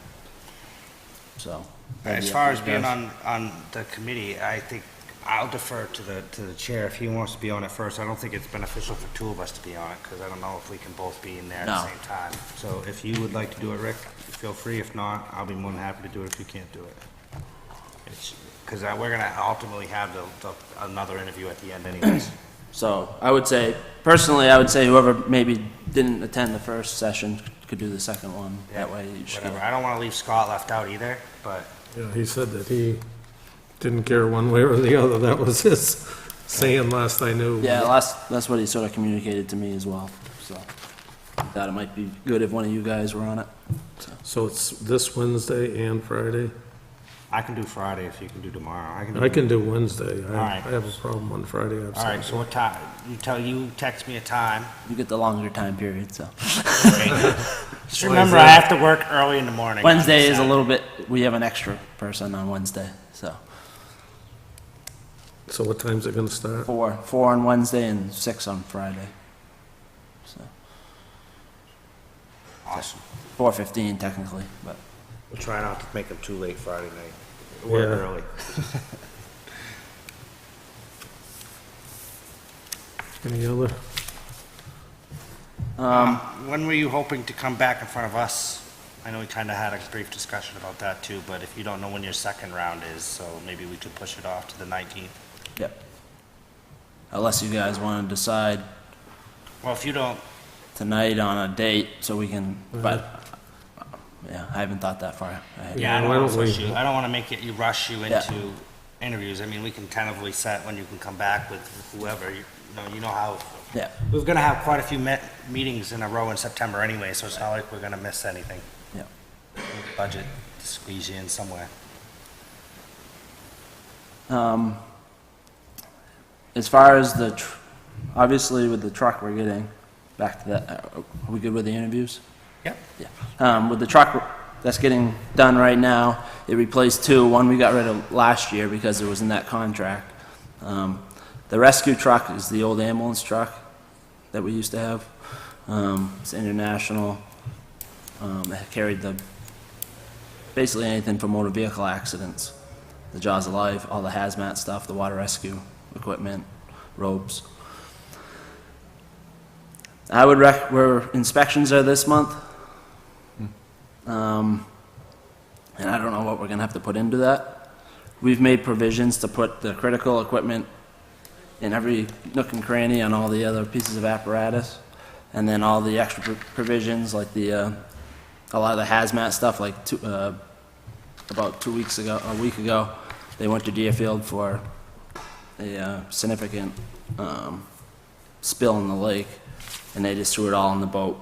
So. As far as being on the committee, I think I'll defer to the chair if he wants to be on it first. I don't think it's beneficial for 2 of us to be on it, because I don't know if we can both be in there at the No. same time. So if you would like to do it, Rick, feel free. If not, I'll be more than happy to do it if you can't do it. Because we're gonna ultimately have another interview at the end anyways. So, I would say, personally, I would say whoever maybe didn't attend the first session could do the second one, that way each. Whatever. I don't want to leave Scott left out either, but Yeah, he said that he didn't care one way or the other. That was his saying last I knew. Yeah, that's what he sort of communicated to me as well, so. I thought it might be good if one of you guys were on it, so. So it's this Wednesday and Friday? I can do Friday if you can do tomorrow. I can do Wednesday. I right. have a problem on Friday. All right, so what time? You text me a time. You get the longer time period, so. Just remember, I have to work early in the morning. Wednesday is a little bit, we have an extra person on Wednesday, so. So what time's it gonna start? 4 on Wednesday and 6 on Friday. So, Awesome. 4:15 technically, but. We'll try not to make them too late Friday night. Work Yeah. early. Any other? When were you hoping to come back in front of us? I know we kind of had a brief discussion about that too, but if you don't know when your second round is, so maybe we could push it off to the 19th. Yep. Unless you guys want to decide Well, if you don't, tonight on a date, so we can, but, yeah, I haven't thought that far ahead. yeah, I why don't want to don't push we- you. I don't want to make it, you rush you Yeah. into interviews. I mean, we can tentatively set when you can come back with whoever, you know how, Yeah, we're going to have quite a few meetings in a row in September anyway, so it's not like we're going to miss anything. yeah. Budget, squeeze you in somewhere. As far as obviously with the truck we're getting, back to that, are we good with the interviews? Yep. Yeah. With the truck that's getting done right now, it replaced 2. One we got rid of last year because it was in that contract. The rescue truck is the old ambulance truck that we used to have. It's international. It carried basically anything for motor vehicle accidents. The Jaws of Life, all the hazmat stuff, the water rescue equipment, ropes. I would where inspections are this month. And I don't know what we're gonna have to put into that. We've made provisions to put the critical equipment in every nook and cranny on all the other pieces of apparatus. And then all the extra provisions like the a lot of the hazmat stuff, like about a week ago, they went to Deerfield for a significant spill in the lake, and they just threw it all in the boat,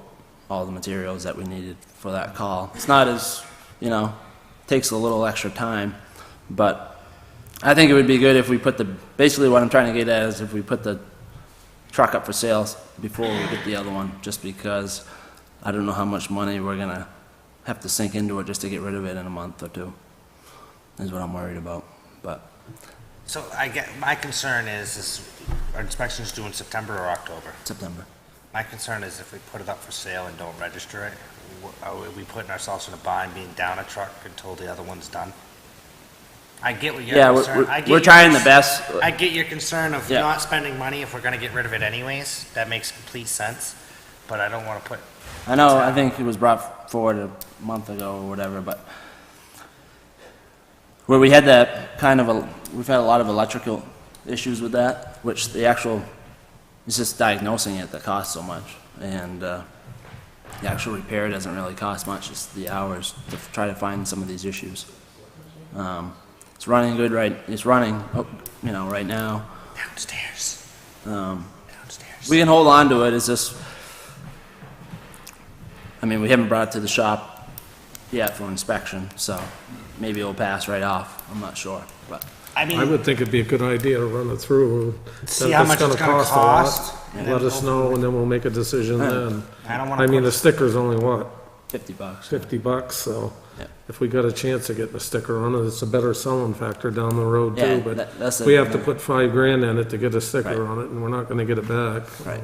all the materials that we needed for that call. It's not as, takes a little extra time, but I think it would be good if we put basically what I'm trying to get at is if we put the truck up for sales before we get the other one, just because I don't know how much money we're gonna have to sink into it just to get rid of it in a month or two, is what I'm worried about, but. So my concern is our inspection's due in September or October? September. My concern is if we put it up for sale and don't register it, are we putting ourselves in a bind being down a truck until the other one's done? I get what your Yeah, concern. we're trying the best. I get your concern of Yeah. not spending money if we're gonna get rid of it anyways. That makes complete sense, but I don't wanna put, I know, I think it was brought forward a month ago or whatever, but where we had that we've had a lot of electrical issues with that, which it's just diagnosing it that costs so much. And the actual repair doesn't really cost much, it's the hours to try to find some of these issues. It's running good, it's running, right now. downstairs. Downstairs. We can hold on to it, it's just, we haven't brought it to the shop yet for inspection, so maybe it'll pass right off, I'm not sure, but. I would think it'd be a good idea to run it through. See how much it's gonna cost. A lot. Let us know, and then we'll make a decision then. I don't wanna The put, sticker's only what, $50. $50, so Yeah. if we got a chance of getting a sticker on it, it's a better selling factor down the road Yeah, too, but that's we have to put $5,000 in it to get a sticker Right. on it, and we're not gonna get it back. Right,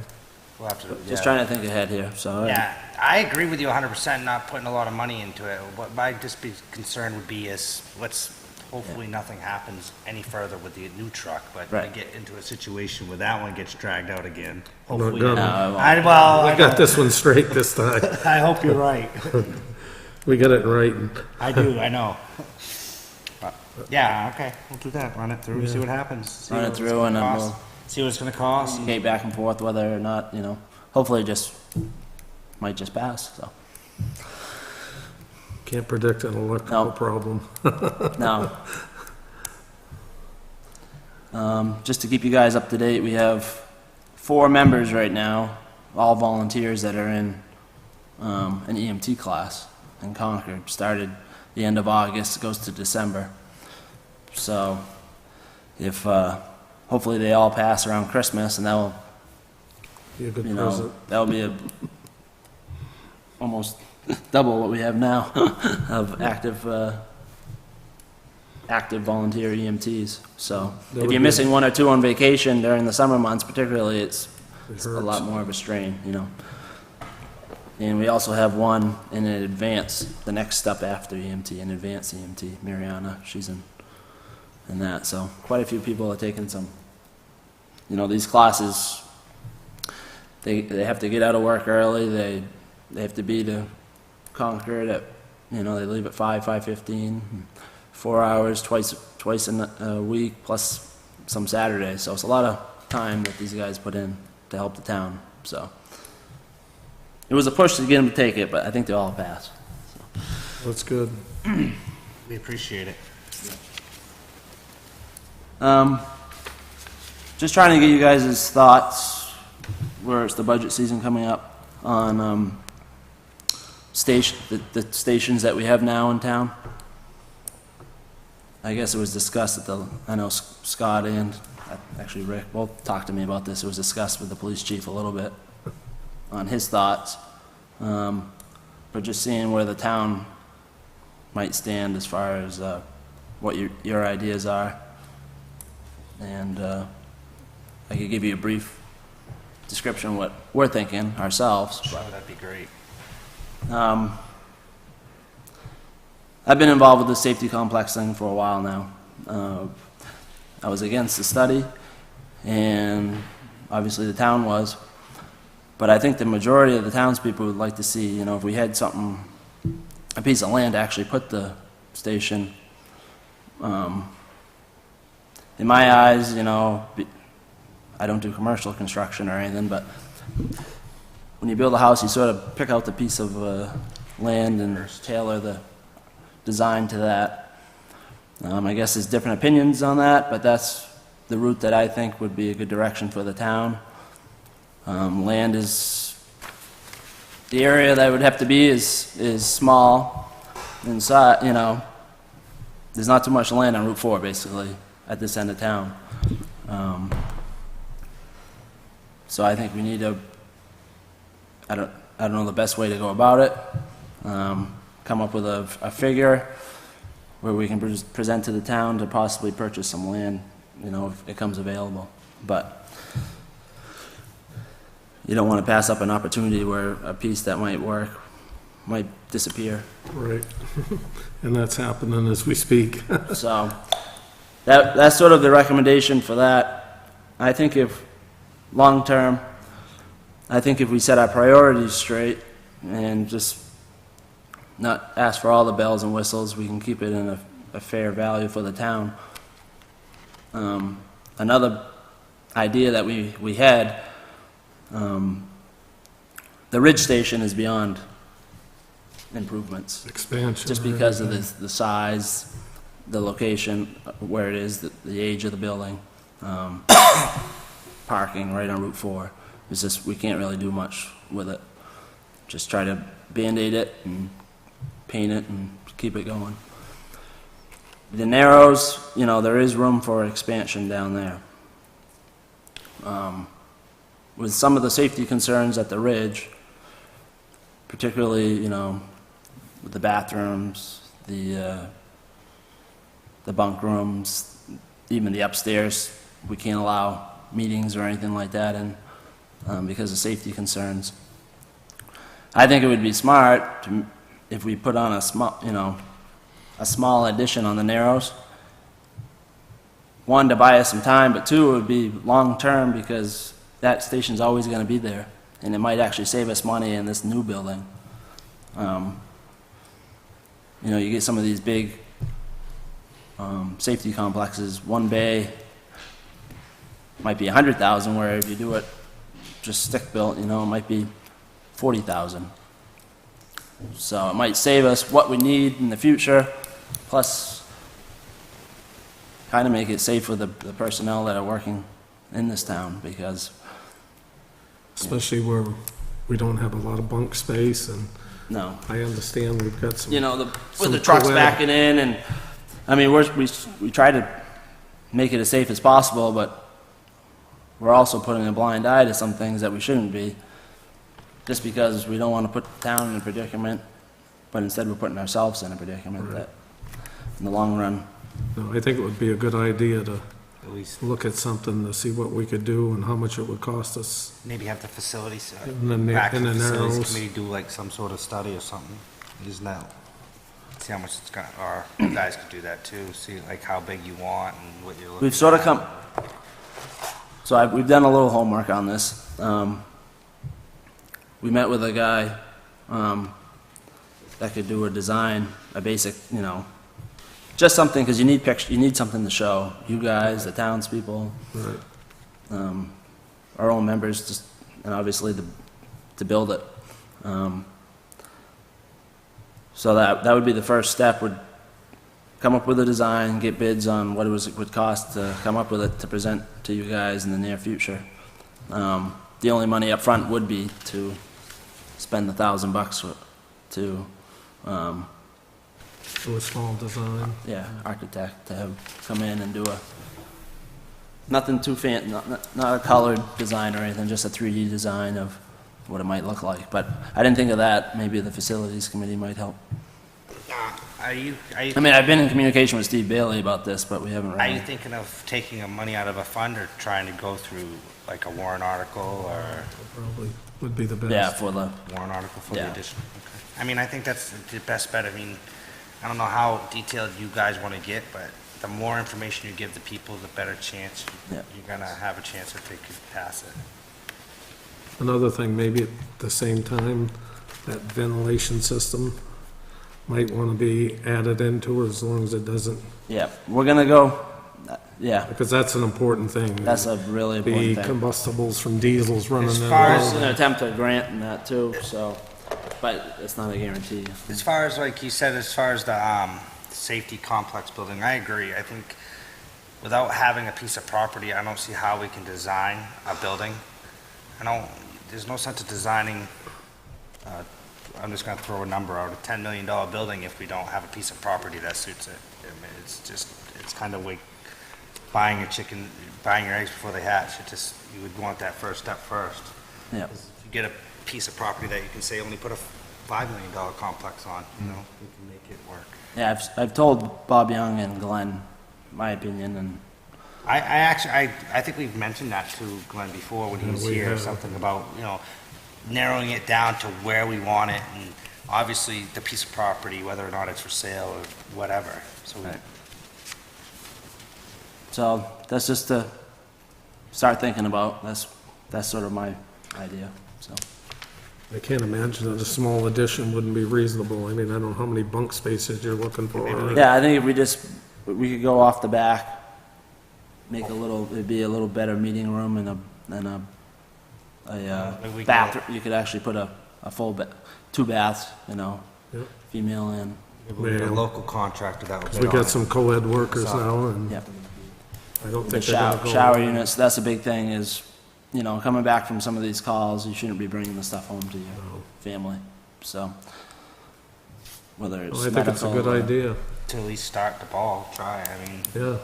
we'll have to, just yeah. trying to think ahead here, so. Yeah, I agree with you 100%, not putting a lot of money into it. What my concern would be is, hopefully nothing happens any further with the new truck, but we Right. get into a situation where that one gets dragged out again. Not Hopefully gonna. No, I got this one straight this time. I hope you're right. We got it in writing. I do, I know. But, yeah, okay, we'll do that, run it through, see what happens. See Run what it it's through gonna and then cost, we'll see what it's gonna cost. communicate back and forth whether or not, hopefully it might just pass, so. Can't predict an electrical No. problem. Now, just to keep you guys up to date, we have 4 members right now, all volunteers that are in an EMT class in Concord. Started the end of August, goes to December. So if, hopefully they all pass around Christmas, and that'll, Be a good present. that'll be almost double what we have now of active volunteer EMTs. So That if would you're be- missing 1 or 2 on vacation during the summer months particularly, it's It a hurts. lot more of a strain, And we also have 1 in an advance, the next step after EMT, an advanced EMT, Mariana, she's in that. So quite a few people are taking some, these classes, they have to get out of work early, they have to be to Concord at, they leave at 5:15, 4 hours twice in a week, plus some Saturdays. So it's a lot of time that these guys put in to help the town, so. It was a push to get them to take it, but I think they all passed. That's good. We appreciate it. Just trying to get you guys' thoughts, where it's the budget season coming up, on the stations that we have now in town. I guess it was discussed I know Scott and actually Rick both talked to me about this. It was discussed with the police chief a little bit on his thoughts. But just seeing where the town might stand as far as what your ideas are. And I could give you a brief description of what we're thinking ourselves. Sure, that'd be great. I've been involved with the safety complex thing for a while now. I was against the study, and obviously the town was. But I think the majority of the townspeople would like to see, if we had something, a piece of land to actually put the station. In my eyes, I don't do commercial construction or anything, but when you build a house, you sort of pick out the piece of land and tailor the design to that. I guess there's different opinions on that, but that's the route that I think would be a good direction for the town. Land is, the area that would have to be is small inside, you know, there's not too much land on Route 4, basically, at this end of town. So I think we need to, I don't know the best way to go about it. Come up with a figure where we can present to the town to possibly purchase some land, you know, if it comes available. But you don't want to pass up an opportunity where a piece that might work might disappear. Right. And that's happening as we speak. So that's sort of the recommendation for that. I think if, long-term, I think if we set our priorities straight and just not ask for all the bells and whistles, we can keep it in a fair value for the town. Another idea that we had, the ridge station is beyond improvements. Expansion. Just because of the size, the location, where it is, the age of the building, parking right on Route 4. It's just, we can't really do much with it. Just try to Band-Aid it and paint it and keep it going. The Narrows, you know, there is room for expansion down there. With some of the safety concerns at the ridge, particularly, you know, with the bathrooms, the bunk rooms, even the upstairs, we can't allow meetings or anything like that in, because of safety concerns. I think it would be smart to, if we put on a small, you know, a small addition on the Narrows. One, to buy us some time, but two, it would be long-term because that station's always going to be there, and it might actually save us money in this new building. You know, you get some of these big safety complexes, one bay might be 100,000, where if you do it just stick-built, you know, it might be 40,000. So it might save us what we need in the future, plus kind of make it safe for the personnel that are working in this town, because Especially where we don't have a lot of bunk space, and no, I understand we've got some. you know, with Some the trucks co-ed. backing in, and I mean, we try to make it as safe as possible, but we're also putting a blind eye to some things that we shouldn't be, just because we don't want to put the town in a predicament, but instead we're putting ourselves in a predicament that, in the long run. No, I think it would be a good idea to At least look at something to see what we could do and how much it would cost us. maybe have the facilities, And then back in to the the facilities Narrows. committee do like some sort of study or something. Isn't that, see how much it's gonna, or you guys could do that too, see like how big you want and what you're looking. We've sort of at. come, so we've done a little homework on this. We met with a guy that could do a design, a basic, you know, just something, because you need you need something to show you guys, the townspeople, Right. our own members, just, and obviously to build it. So that would be the first step, would come up with a design, get bids on what it would cost to come up with it to present to you guys in the near future. The only money up front would be to spend $1,000 to, Do a small design. architect to have come in and do nothing too fancy, not a colored design or anything, just a 3D design of what it might look like. But I didn't think of that. Maybe the facilities committee might help. Are you I mean, I've been in communication with Steve Bailey about this, but we haven't Are you really. thinking of taking money out of a fund or trying to go through like a warrant article or Probably would be the best. Yeah, for the, warrant article for the Yeah. addition? Okay. I mean, I think that's the best bet. I mean, I don't know how detailed you guys want to get, but the more information you give the people, the better chance Yeah. you're gonna have a chance that they could pass it. Another thing, maybe at the same time, that ventilation system might want to be added into it as long as it doesn't, yeah, we're gonna go, yeah, because that's an important thing. that's a really The important thing. combustibles from diesels running As in. far the as- It's road. an attempt to grant and that too, so, but it's not a guarantee. As far as, like you said, as far as the safety complex building, I agree. I think without having a piece of property, I don't see how we can design a building. There's no sense of designing, I'm just gonna throw a number out, a $10 million building if we don't have a piece of property that suits it. I mean, it's kind of like buying your eggs before they hatch. You would want that first step first. Yeah. If you get a piece of property that you can say only put a $5 million complex on, you know, we can make it work. Yeah, I've told Bob Young and Glenn my opinion, and I think we've mentioned that to Glenn before when he was we here, have. something about, you know, narrowing it down to where we want it, and obviously the piece of property, whether or not it's for sale or whatever, so. Right. So that's just to start thinking about. That's sort of my idea, so. I can't imagine that a small addition wouldn't be reasonable. I mean, I don't know how many bunk spaces you're looking for. Yeah, I think if we could go off the back, make it'd be a little better meeting room and a Maybe we can- bathroom. You could actually put a full, 2 baths, you know, Yep. female and, Maybe we get a Man. local contractor that would We bid on got it. some co-ed workers So- now, and yeah. I don't The think they're gonna go. shower units, that's a big thing is, you know, coming back from some of these calls, you shouldn't be bringing the stuff home to your family, so. Whether it's I think it's a medical good or- idea, To at least start the ball, try, I mean, yeah.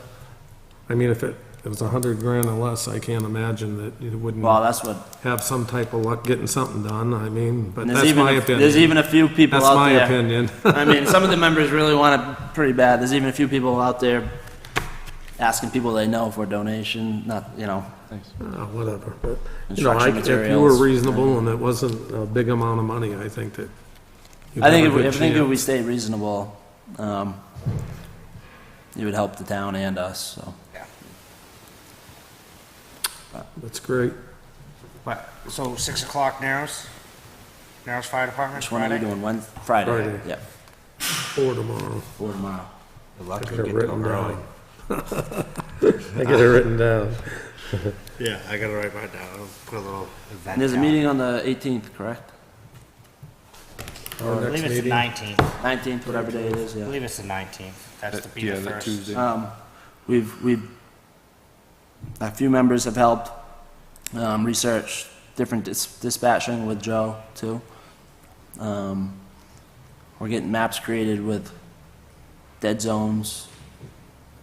I mean, if it was $100,000 or less, I can't imagine that you wouldn't Well, that's what, have some type of luck getting something done. I mean, but and that's my there's opinion. even a few people That's out my there. opinion. I mean, some of the members really want it pretty bad. There's even a few people out there asking people they know for a donation, not, you know, Whatever, but, you know, Construction if you were materials. reasonable and it wasn't a big amount of money, I think that you'd I think have a if good we chance. stay reasonable, it would help the town and us, so. yeah. That's great. But, so 6 o'clock Narrows Fire Department, Which one are you Friday? doing, Friday? Friday. Yeah, 4 tomorrow. for tomorrow. Good I luck, got you it get to go written early. down. I get it written down. Yeah, I gotta write mine down, I'll put a little event And there's a down. meeting on the 18th, correct? Our I believe next it's the meeting. 19th, 19th, whatever day it is, I yeah. believe it's the 19th, that's the be Yeah, the that first. Tuesday. We've, a few members have helped, research different dispatching with Joe, too. We're getting maps created with dead zones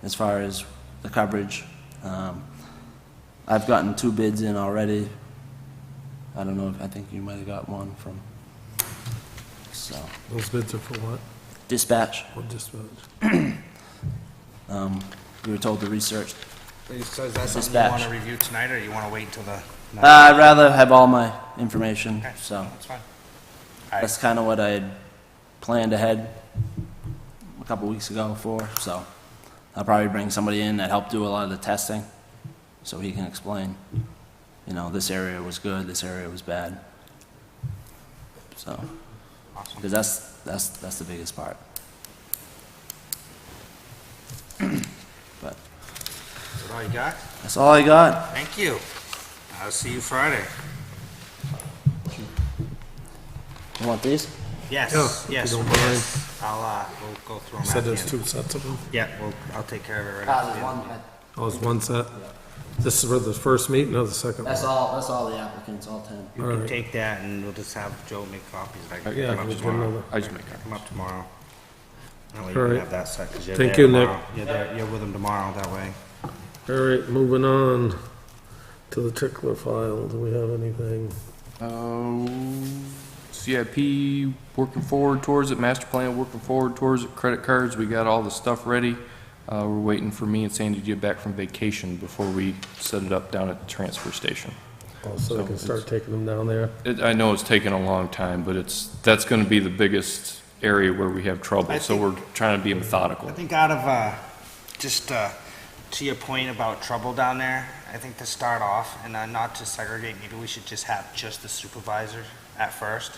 as far as the coverage. I've gotten 2 bids in already. I don't know, I think you might have got one from, so, Those bids are for what? dispatch. Or just, We were told to research. So is that something you Dispatch. wanna review tonight, or you wanna wait until the? I'd rather have all my information, Okay, so. that's fine. That's kind of what I had planned ahead a couple weeks ago for, so I'll probably bring somebody in that helped do a lot of the testing, so he can explain, you know, this area was good, this area was bad. So, Awesome. because that's the biggest part. But Is that all you got? that's all I got. Thank you. I'll see you Friday. You want these? Yes, Yeah, if you yes, don't yes. We'll go through them said at the there's end. 2 sets of them. Yeah, I'll take care of it right after the end. Oh, it's 1 set? This is for the first meeting or the second one? That's all the applicants, all 10. You All can right. take that and we'll just have Joe make copies. I can Yeah, come up we'll do tomorrow. another. I just make copies. Come up tomorrow. That way All you can right. have that set, 'cause you're Thank there you, Nick. tomorrow. You're with him tomorrow, that way. All right, moving on to the tickler file. Do we have anything? CIP, working forward towards it, master plan, working forward towards it, credit cards, we got all the stuff ready. We're waiting for me and Sandy to get back from vacation before we set it up down at the transfer station. Oh, so we can start taking them down there? I know it's taken a long time, but that's gonna be the biggest area where we have trouble, I so think- we're trying to be methodical. I think out of, just, to your point about trouble down there, I think to start off, and not to segregate, maybe we should just have just the supervisor at first,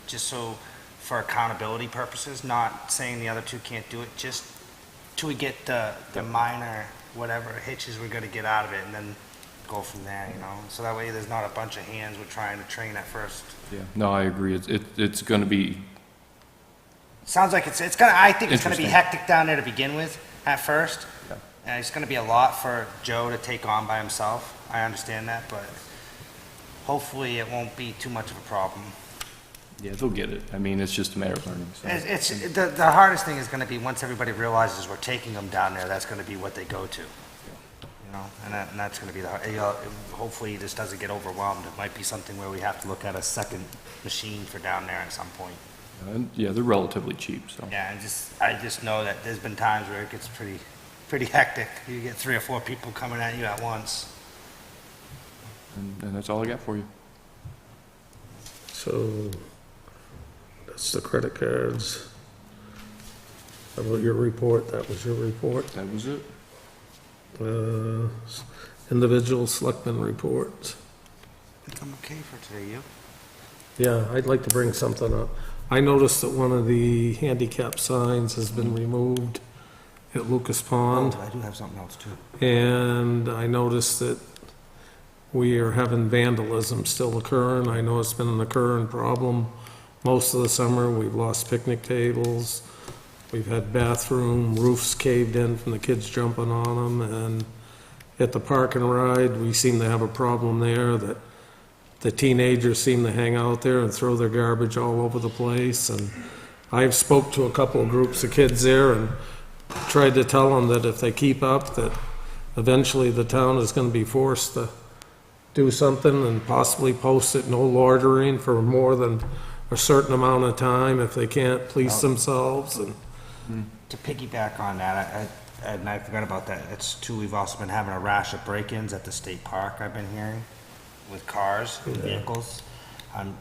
just so, for accountability purposes, not saying the other 2 can't do it, just till we get the minor, whatever hitches we're gonna get out of it, and then go from there, you know? So that way there's not a bunch of hands we're trying to train at first. Yeah, no, I agree. It's going to be, Sounds like it's gonna, I think it's gonna be Interesting. hectic down there to begin with, at first. Yeah. And it's gonna be a lot for Joe to take on by himself. I understand that, but hopefully it won't be too much of a problem. yeah, they'll get it. I mean, it's just a matter of learning. So. The hardest thing is gonna be, once everybody realizes we're taking them down there, that's gonna be what they go to. You know, and that's gonna be hopefully this doesn't get overwhelmed. It might be something where we have to look at a second machine for down there at some point. And, yeah, they're relatively cheap, so. Yeah, I just know that there's been times where it gets pretty hectic. You get 3 or 4 people coming at you at once. And that's all I got for you. So, that's the credit cards. How about your report? That was your report. That was it. Individual selectmen reports. I think I'm okay for today, you? Yeah, I'd like to bring something up. I noticed that one of the handicap signs has been removed at Lucas Pond. I do have something else too. And I noticed that we are having vandalism still occurring. I know it's been an occurring problem most of the summer. We've lost picnic tables. We've had bathroom roofs caved in from the kids jumping on them. And at the park and ride, we seem to have a problem there that the teenagers seem to hang out there and throw their garbage all over the place. And I've spoke to a couple of groups of kids there and tried to tell them that if they keep up, that eventually the town is going to be forced to do something and possibly post it no loitering for more than a certain amount of time if they can't police themselves. And To piggyback on that, and I forgot about that, it's too, we've also been having a rash of break-ins at the state park, I've been hearing, with cars, and vehicles. I'm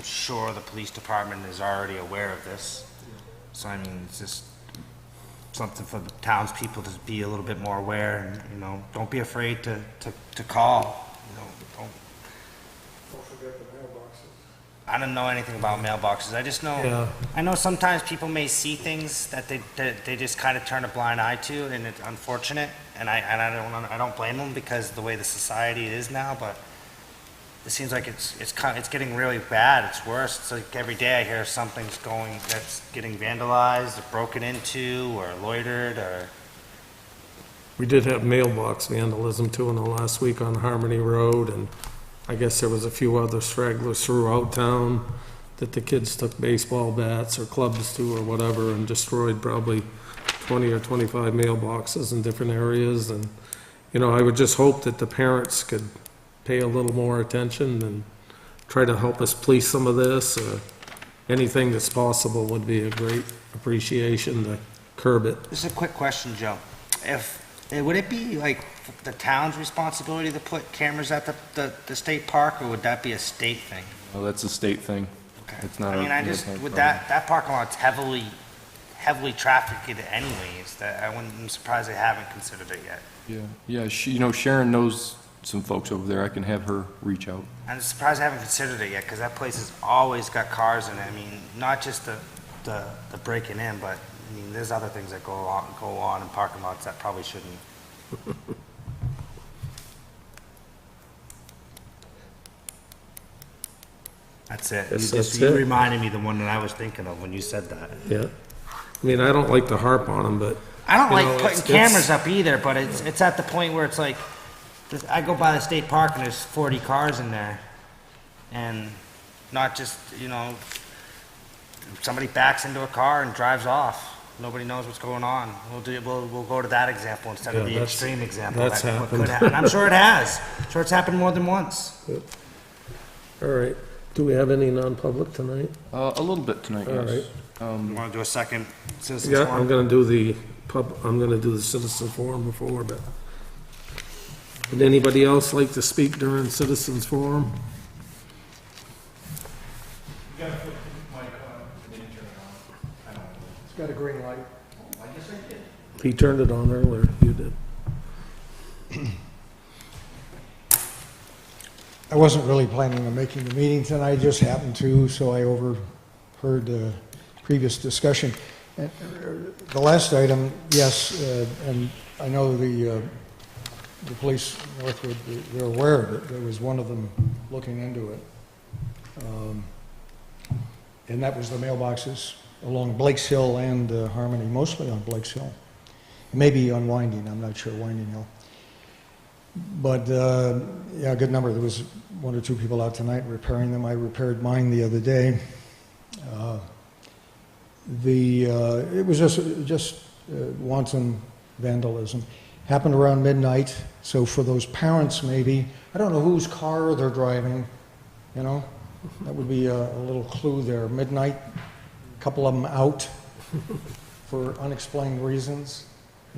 sure the police department is already aware of this. So I mean, it's just something for the townspeople to be a little bit more aware, and, you know, don't be afraid to call. You know, don't forget the mailboxes. I don't know anything about mailboxes. I just know, Yeah. I know sometimes people may see things that they just kind of turn a blind eye to, and it's unfortunate. And I don't blame them because of the way the society is now. But it seems like it's getting really bad. It's worse. It's like every day I hear something's that's getting vandalized, or broken into, or loitered, or. We did have mailbox vandalism too in the last week on Harmony Road, and I guess there was a few other stragglers throughout town that the kids took baseball bats or clubs to or whatever and destroyed probably 20 or 25 mailboxes in different areas. And, you know, I would just hope that the parents could pay a little more attention and try to help us police some of this. Anything that's possible would be a great appreciation to curb it. This is a quick question, Joe. Would it be like the town's responsibility to put cameras at the state park, or would that be a state thing? Well, that's a state thing. Okay. It's not. I mean, it's not a with problem. that parking lot's heavily trafficked anyways, I'm surprised they haven't considered it yet. Yeah. You know, Sharon knows some folks over there. I can have her reach out. I'm surprised they haven't considered it yet, because that place has always got cars in it. I mean, not just the breaking in, but, I mean, there's other things that go on in parking lots that probably shouldn't. That's it. You reminded me the one that I was thinking of when you said that. Yeah. I mean, I don't like to harp on them, but. I don't you like know, putting it's- cameras up either, but it's at the point where it's like, I go by the state park and there's 40 cars in there. And not just, you know, somebody backs into a car and drives off. Nobody knows what's going on. We'll go to that example instead of Yeah, the that's- extreme example. that's What happened. could happen. I'm sure it has. I'm sure it's happened more than once. All right. Do we have any non-public tonight? A little bit tonight, All yes. You want to do a second citizens Yeah, forum? I'm gonna do the citizen forum before, but. Would anybody else like to speak during citizens forum? You gotta put the mic on, and then turn it on. I don't know. It's got a green light. I guess I did. He turned it on earlier, you did. I wasn't really planning on making the meeting tonight, I just happened to, so I overheard the previous discussion. And, the last item, yes, and I know the the police, Northwood, they're aware of it. There was one of them looking into it. And that was the mailboxes along Blake's Hill and Harmony, mostly on Blake's Hill. Maybe on Winding, I'm not sure, Winding Hill. But, yeah, a good number. There was one or two people out tonight repairing them. I repaired mine the other day. It was just wanton vandalism. Happened around midnight, so for those parents maybe, I don't know whose car they're driving, you know? That would be a little clue there. Midnight, a couple of them out for unexplained reasons.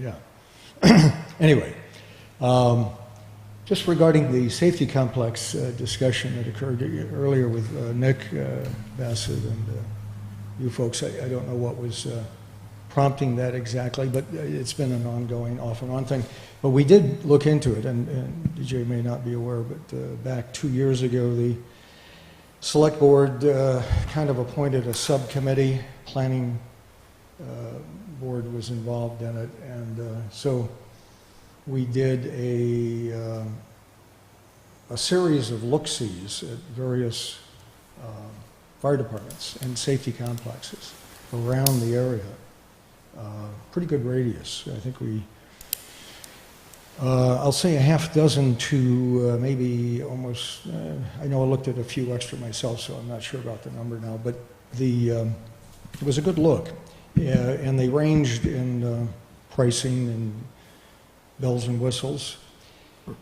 Yeah. Anyway, just regarding the safety complex discussion that occurred earlier with Nick Bassett and you folks, I don't know what was prompting that exactly, but it's been an ongoing off and on thing. But we did look into it, and DJ may not be aware, but back 2 years ago, the Select Board kind of appointed a subcommittee. Planning Board was involved in it, and so we did a series of look-sees at various fire departments and safety complexes around the area. Pretty good radius. I think we, I'll say a half dozen to maybe almost, I know I looked at a few extra myself, so I'm not sure about the number now, but it was a good look. And they ranged in pricing and bells and whistles.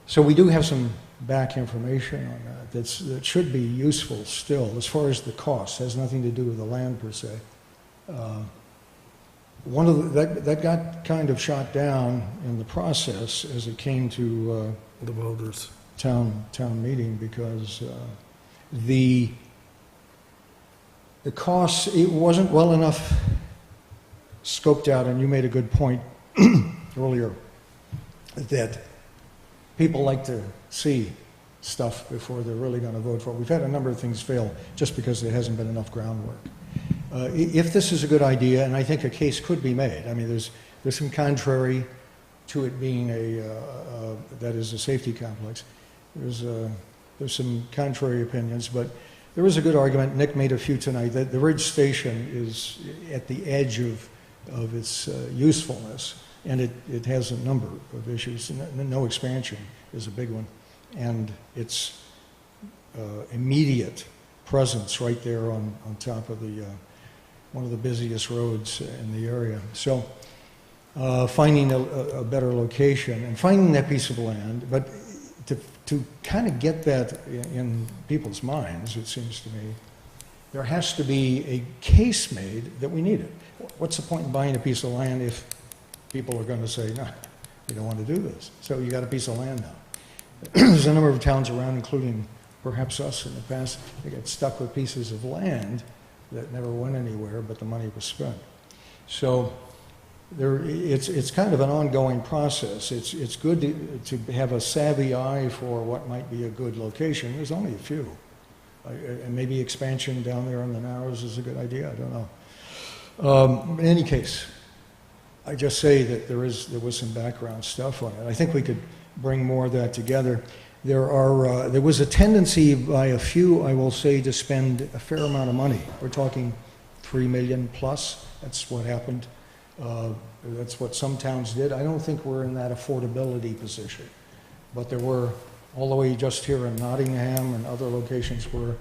So we do have some back information on that that should be useful still. As far as the cost, has nothing to do with the land per se. One of that got kind of shot down in the process as it came to The voters. town meeting because the costs, it wasn't well enough scoped out, and you made a good point earlier that people like to see stuff before they're really going to vote for it. We've had a number of things fail just because there hasn't been enough groundwork. If this is a good idea, and I think a case could be made, I mean, there's some contrary to it being that is a safety complex. There's some contrary opinions, but there is a good argument. Nick made a few tonight that the Ridge Station is at the edge of its usefulness, and it has a number of issues. No expansion is a big one, and its immediate presence right there on top of the one of the busiest roads in the area. So finding a better location and finding that piece of land, but to kind of get that in people's minds, it seems to me, there has to be a case made that we need it. What's the point in buying a piece of land if people are going to say, no, we don't want to do this? So you got a piece of land now. There's a number of towns around, including perhaps us in the past, they get stuck with pieces of land that never went anywhere, but the money was spent. So it's kind of an ongoing process. It's good to have a savvy eye for what might be a good location. There's only a few. And maybe expansion down there in the Narrows is a good idea, I don't know. In any case, I just say that there was some background stuff on it. I think we could bring more of that together. There was a tendency by a few, I will say, to spend a fair amount of money. We're talking $3 million plus. That's what happened. That's what some towns did. I don't think we're in that affordability position. But there were, all the way just here in Nottingham and other locations where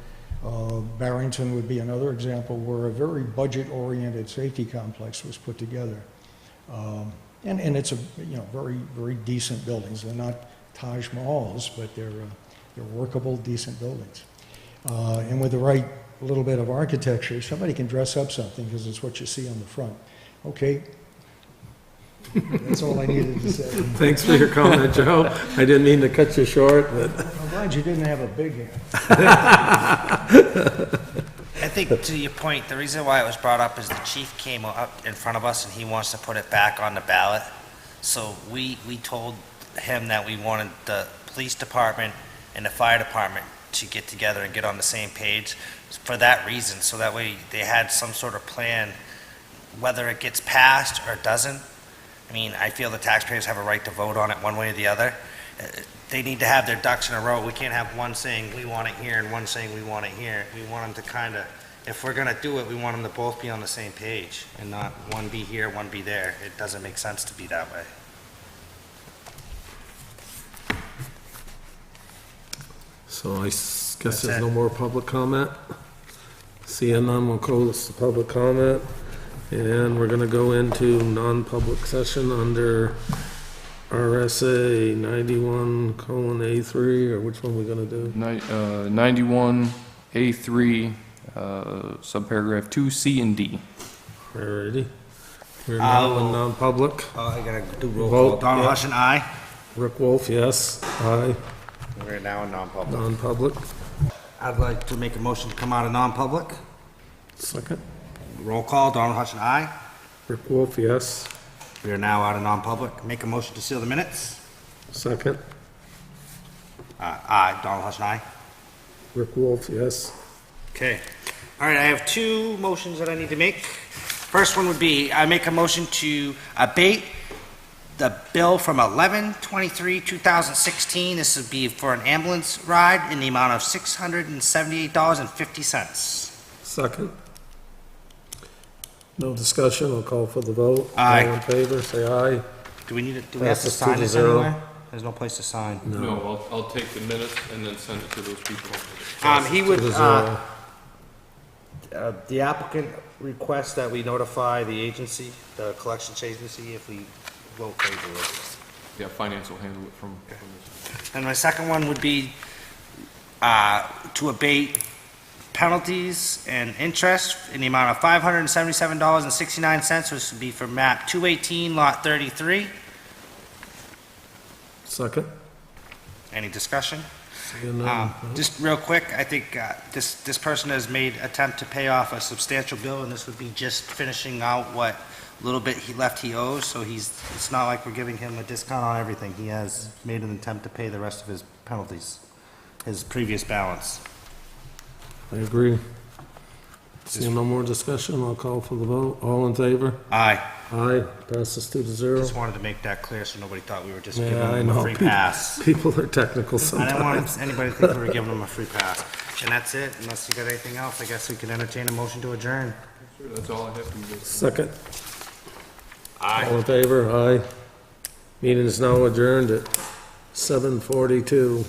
Barrington would be another example, where a very budget-oriented safety complex was put together. And it's very, very decent buildings. They're not Taj Mahals, but they're workable, decent buildings. And with the right little bit of architecture, somebody can dress up something because it's what you see on the front. Okay. That's all I needed to say. Thanks for your comment, Joe. I didn't mean to cut you short, but I'm glad you didn't have a big hand. I think to your point, the reason why it was brought up is the chief came up in front of us and he wants to put it back on the ballot. So we told him that we wanted the police department and the fire department to get together and get on the same page for that reason, so that way they had some sort of plan, whether it gets passed or doesn't. I mean, I feel the taxpayers have a right to vote on it one way or the other, they need to have their ducks in a row. We can't have one saying we want it here and one saying we want it here. We want them to kind of, if we're gonna do it, we want them to both be on the same page and not one be here, one be there. It doesn't make sense to be that way. So I guess That's there's it. no more public comment. Seeing none, we'll close the public comment. And we're gonna go into non-public session under RSA 91:A3, or which one we gonna do? 91A3, subparagraph 2, C and D. Alrighty. We're now in non-public. I gotta do roll Vote, call. Donald yeah. Hush and I. Rick Wolf, yes. Aye. We're now in non-public. Non-public. I'd like to make a motion to come out of non-public. Second. Roll call, Donald Hush and I. Rick Wolf, yes. We are now out of non-public. Make a motion to seal the minutes. Second. Aye, Donald Hush and I. Rick Wolf, yes. Okay. All right, I have two motions that I need to make. First one would be, I make a motion to abate the bill from 11/23/2016. This would be for an ambulance ride in the amount of $678.50. Second. No discussion, I'll call for the vote. Aye. All in favor, say aye. Do we have to Passes sign 2 to this 0. anywhere? There's no place to sign. No, I'll take the minutes and then send it to those people. He would, 2 to 0. the applicant requests that we notify the agency, the collections agency, if we vote favorably. Yeah, finance will handle it from this. And my second one would be to abate penalties and interest in the amount of $577.69, which would be for map 218, lot 33. Second. Any discussion? Seeing none. Just real quick, I think this person has made attempt to pay off a substantial bill, and this would be just finishing out what little bit he owes, so it's not like we're giving him a discount on everything. He has made an attempt to pay the rest of his penalties, his previous balance. I agree. Seeing no more discussion, I'll call for the vote. All in favor? Aye. Aye. Passes 2 to 0. Just wanted to make that clear so nobody thought we were just giving Yeah, I him a know. free pass. People are technical I didn't want sometimes. anybody to think we were giving him a free pass. And that's it, unless you got anything else, I guess we can entertain a motion to adjourn. Sure, that's all I have to do. Second. Aye. All in favor? Aye. Meeting is now adjourned at 7:42.